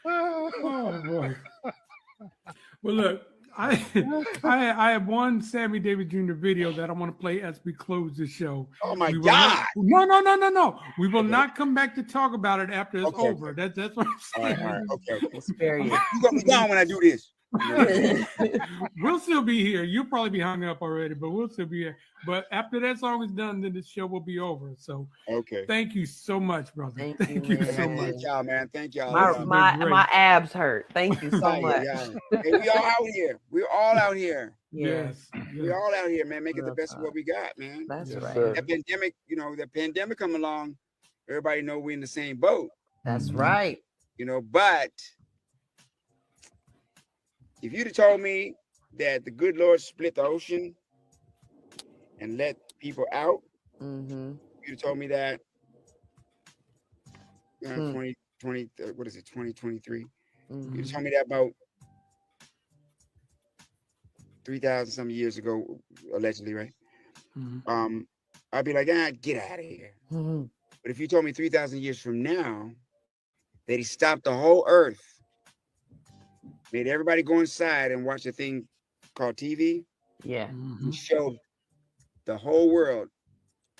Oh boy. Well, look, I have one Sammy Davis Jr. video that I want to play as we close the show. Oh my We will God! No. We will not come back to talk about it after it's over. Okay. That's what I'm saying. All right, okay. We'll spare you. You gonna be gone when I do this. We'll still be here. You'll probably be hung up already, but we'll still be here. But after that song is done, then the show will be over. So Okay. thank you so much, brother. Thank you, so man. much. Thank y'all, man. Thank y'all. My abs hurt. Thank you so Hey, much. we all out here. We're all out here. Yes. We're all out here, man. Make it the best of what we got, man. That's Yes, right. sir. That pandemic, you know, that pandemic come along, everybody know we're in the same boat, That's right. you know, but if you'd have told me that the good Lord split the ocean and let people out, Mm-hmm. you'd have told me that 2020, what is it, 2023? Mm-hmm. You'd have told me that about 3,000 some years ago, allegedly, right? Mhm. I'd be like, get out of here. Mm-hmm. But if you told me 3,000 years from now that he stopped the whole earth, made everybody go inside and watch a thing called TV, Yeah. he showed the whole world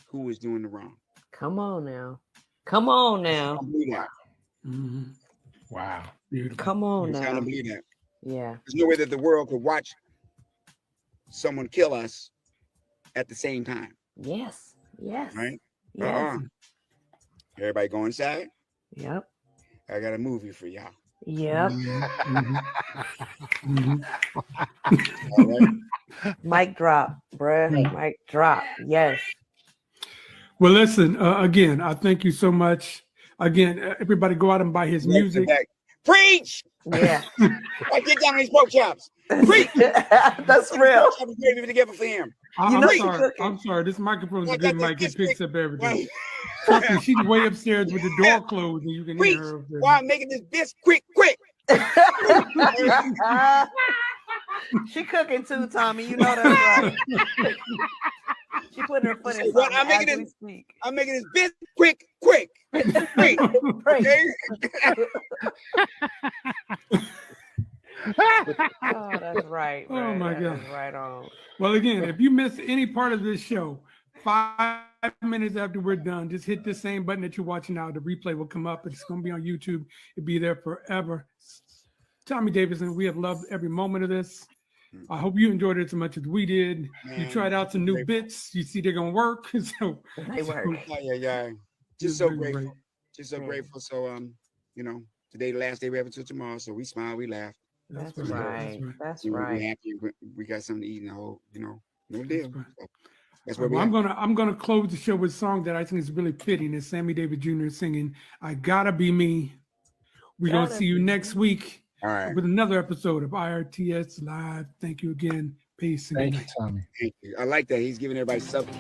who was doing the wrong. Come on now. Come on I now. don't believe that. Mhm. Wow. Beautiful. Come on I now. don't believe that. Yeah. There's no way that the world could watch someone kill us at the same time, Yes. Yes. right? Yes. Everybody go inside. Yep. I got a movie for y'all. Yep. All right. Mic drop, bruh. Mic drop. Yes. Well, listen, again, I thank you so much. Again, everybody go out and buy his music. Preach! Yeah. I get down these pork chops. Preach! That's real. I'm ready together for him. I'm sorry. This microphone is a good mic. It picks up everything. Trust me, she's way upstairs with the door closed, and you can hear her. Why I'm making this bitch quick. She cooking too, Tommy. You know that's right. She putting her foot in something as we speak. I'm making this bitch quick. Okay? Oh, that's right. Oh my God. Right on. Well, again, if you miss any part of this show, 5 minutes after we're done, just hit the same button that you're watching now. The replay will come up. It's going to be on YouTube. It'll be there forever. Tommy Davidson, we have loved every moment of this. I hope you enjoyed it as much as we did. You tried out some new bits. You see they're going to work. So they work. Yeah. Just so grateful. Great. Just so grateful. So, today, the last day we have until tomorrow. So we smile, we laugh. That's right. That's We're right. happy. We got something to eat and whole, no deal. Right. So that's where I'm gonna close the show with a song that I think is really fitting. It's Sammy Davis Jr. singing "I Gotta Be Me." We're gonna see you next week. All right. With another episode of IRTS Live. Thank you again. Peace. Thank you, Tommy. Thank you. I like that. He's giving everybody something.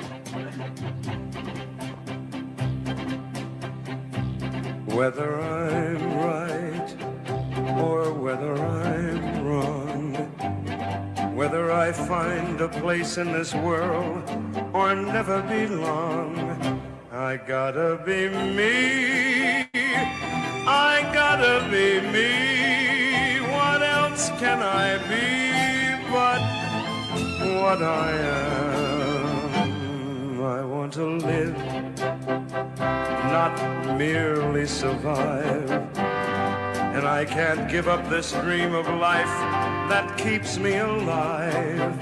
Whether I'm right or whether I'm wrong, whether I find a place in this world or never belong, I gotta be me. I gotta be me. What else can I be but what I am? I want to live, not merely survive. And I can't give up this dream of life that keeps me alive.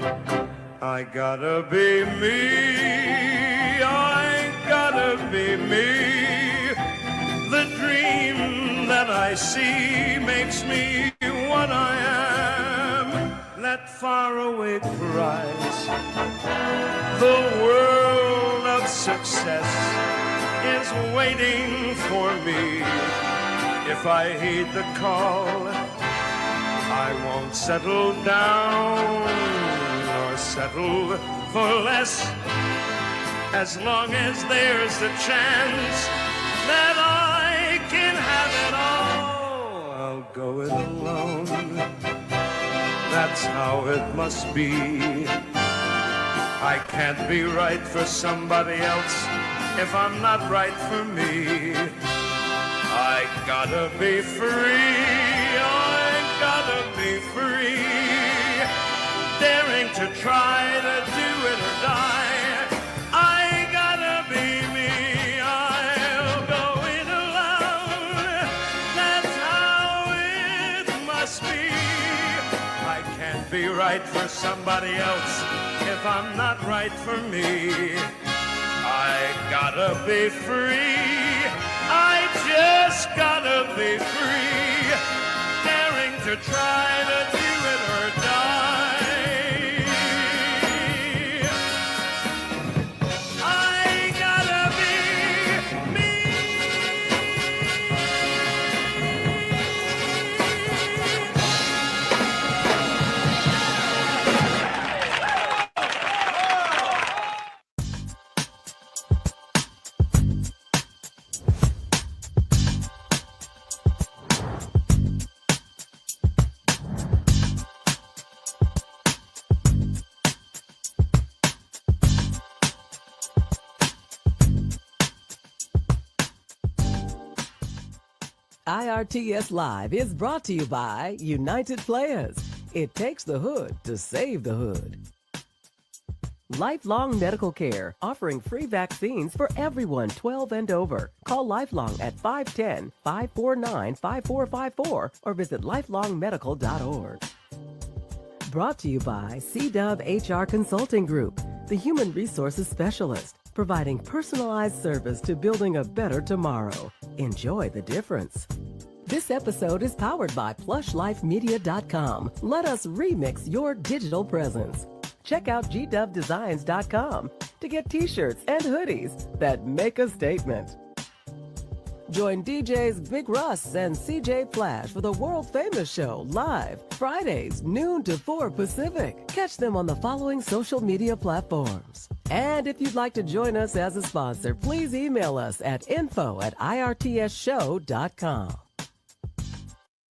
I gotta be me. I gotta be me. The dream that I see makes me what I am. That faraway prize, the world of success is waiting for me. If I heed the call, I won't settle down or settle for less. As long as there's a chance that I can have it all, I'll go it alone. That's how it must be. I can't be right for somebody else if I'm not right for me. I gotta be free. I gotta be free. Daring to try to do it or die. I gotta be me. I'll go it alone. That's how it must be. I can't be right for somebody else if I'm not right for me. I gotta be free. I just gotta be free. Daring to try to do it or die. I gotta be me. IRTS Live is brought to you by United Players. It takes the hood to save the hood. Lifelong Medical Care, offering free vaccines for everyone 12 and over. Call Lifelong at 510-549-5454 or visit lifelongmedical.org. Brought to you by CDove HR Consulting Group, the human resources specialist, providing personalized service to building a better tomorrow. Enjoy the difference. This episode is powered by PlushLifeMedia.com. Let us remix your digital presence. check out gdubdesigns.com to get t-shirts and hoodies that make a statement. Join DJs Big Russ and CJ Flash for the world-famous show live Fridays, noon to 4 Pacific. Catch them on the following social media platforms. And if you'd like to join us as a sponsor, please email us at info@irtsshow.com.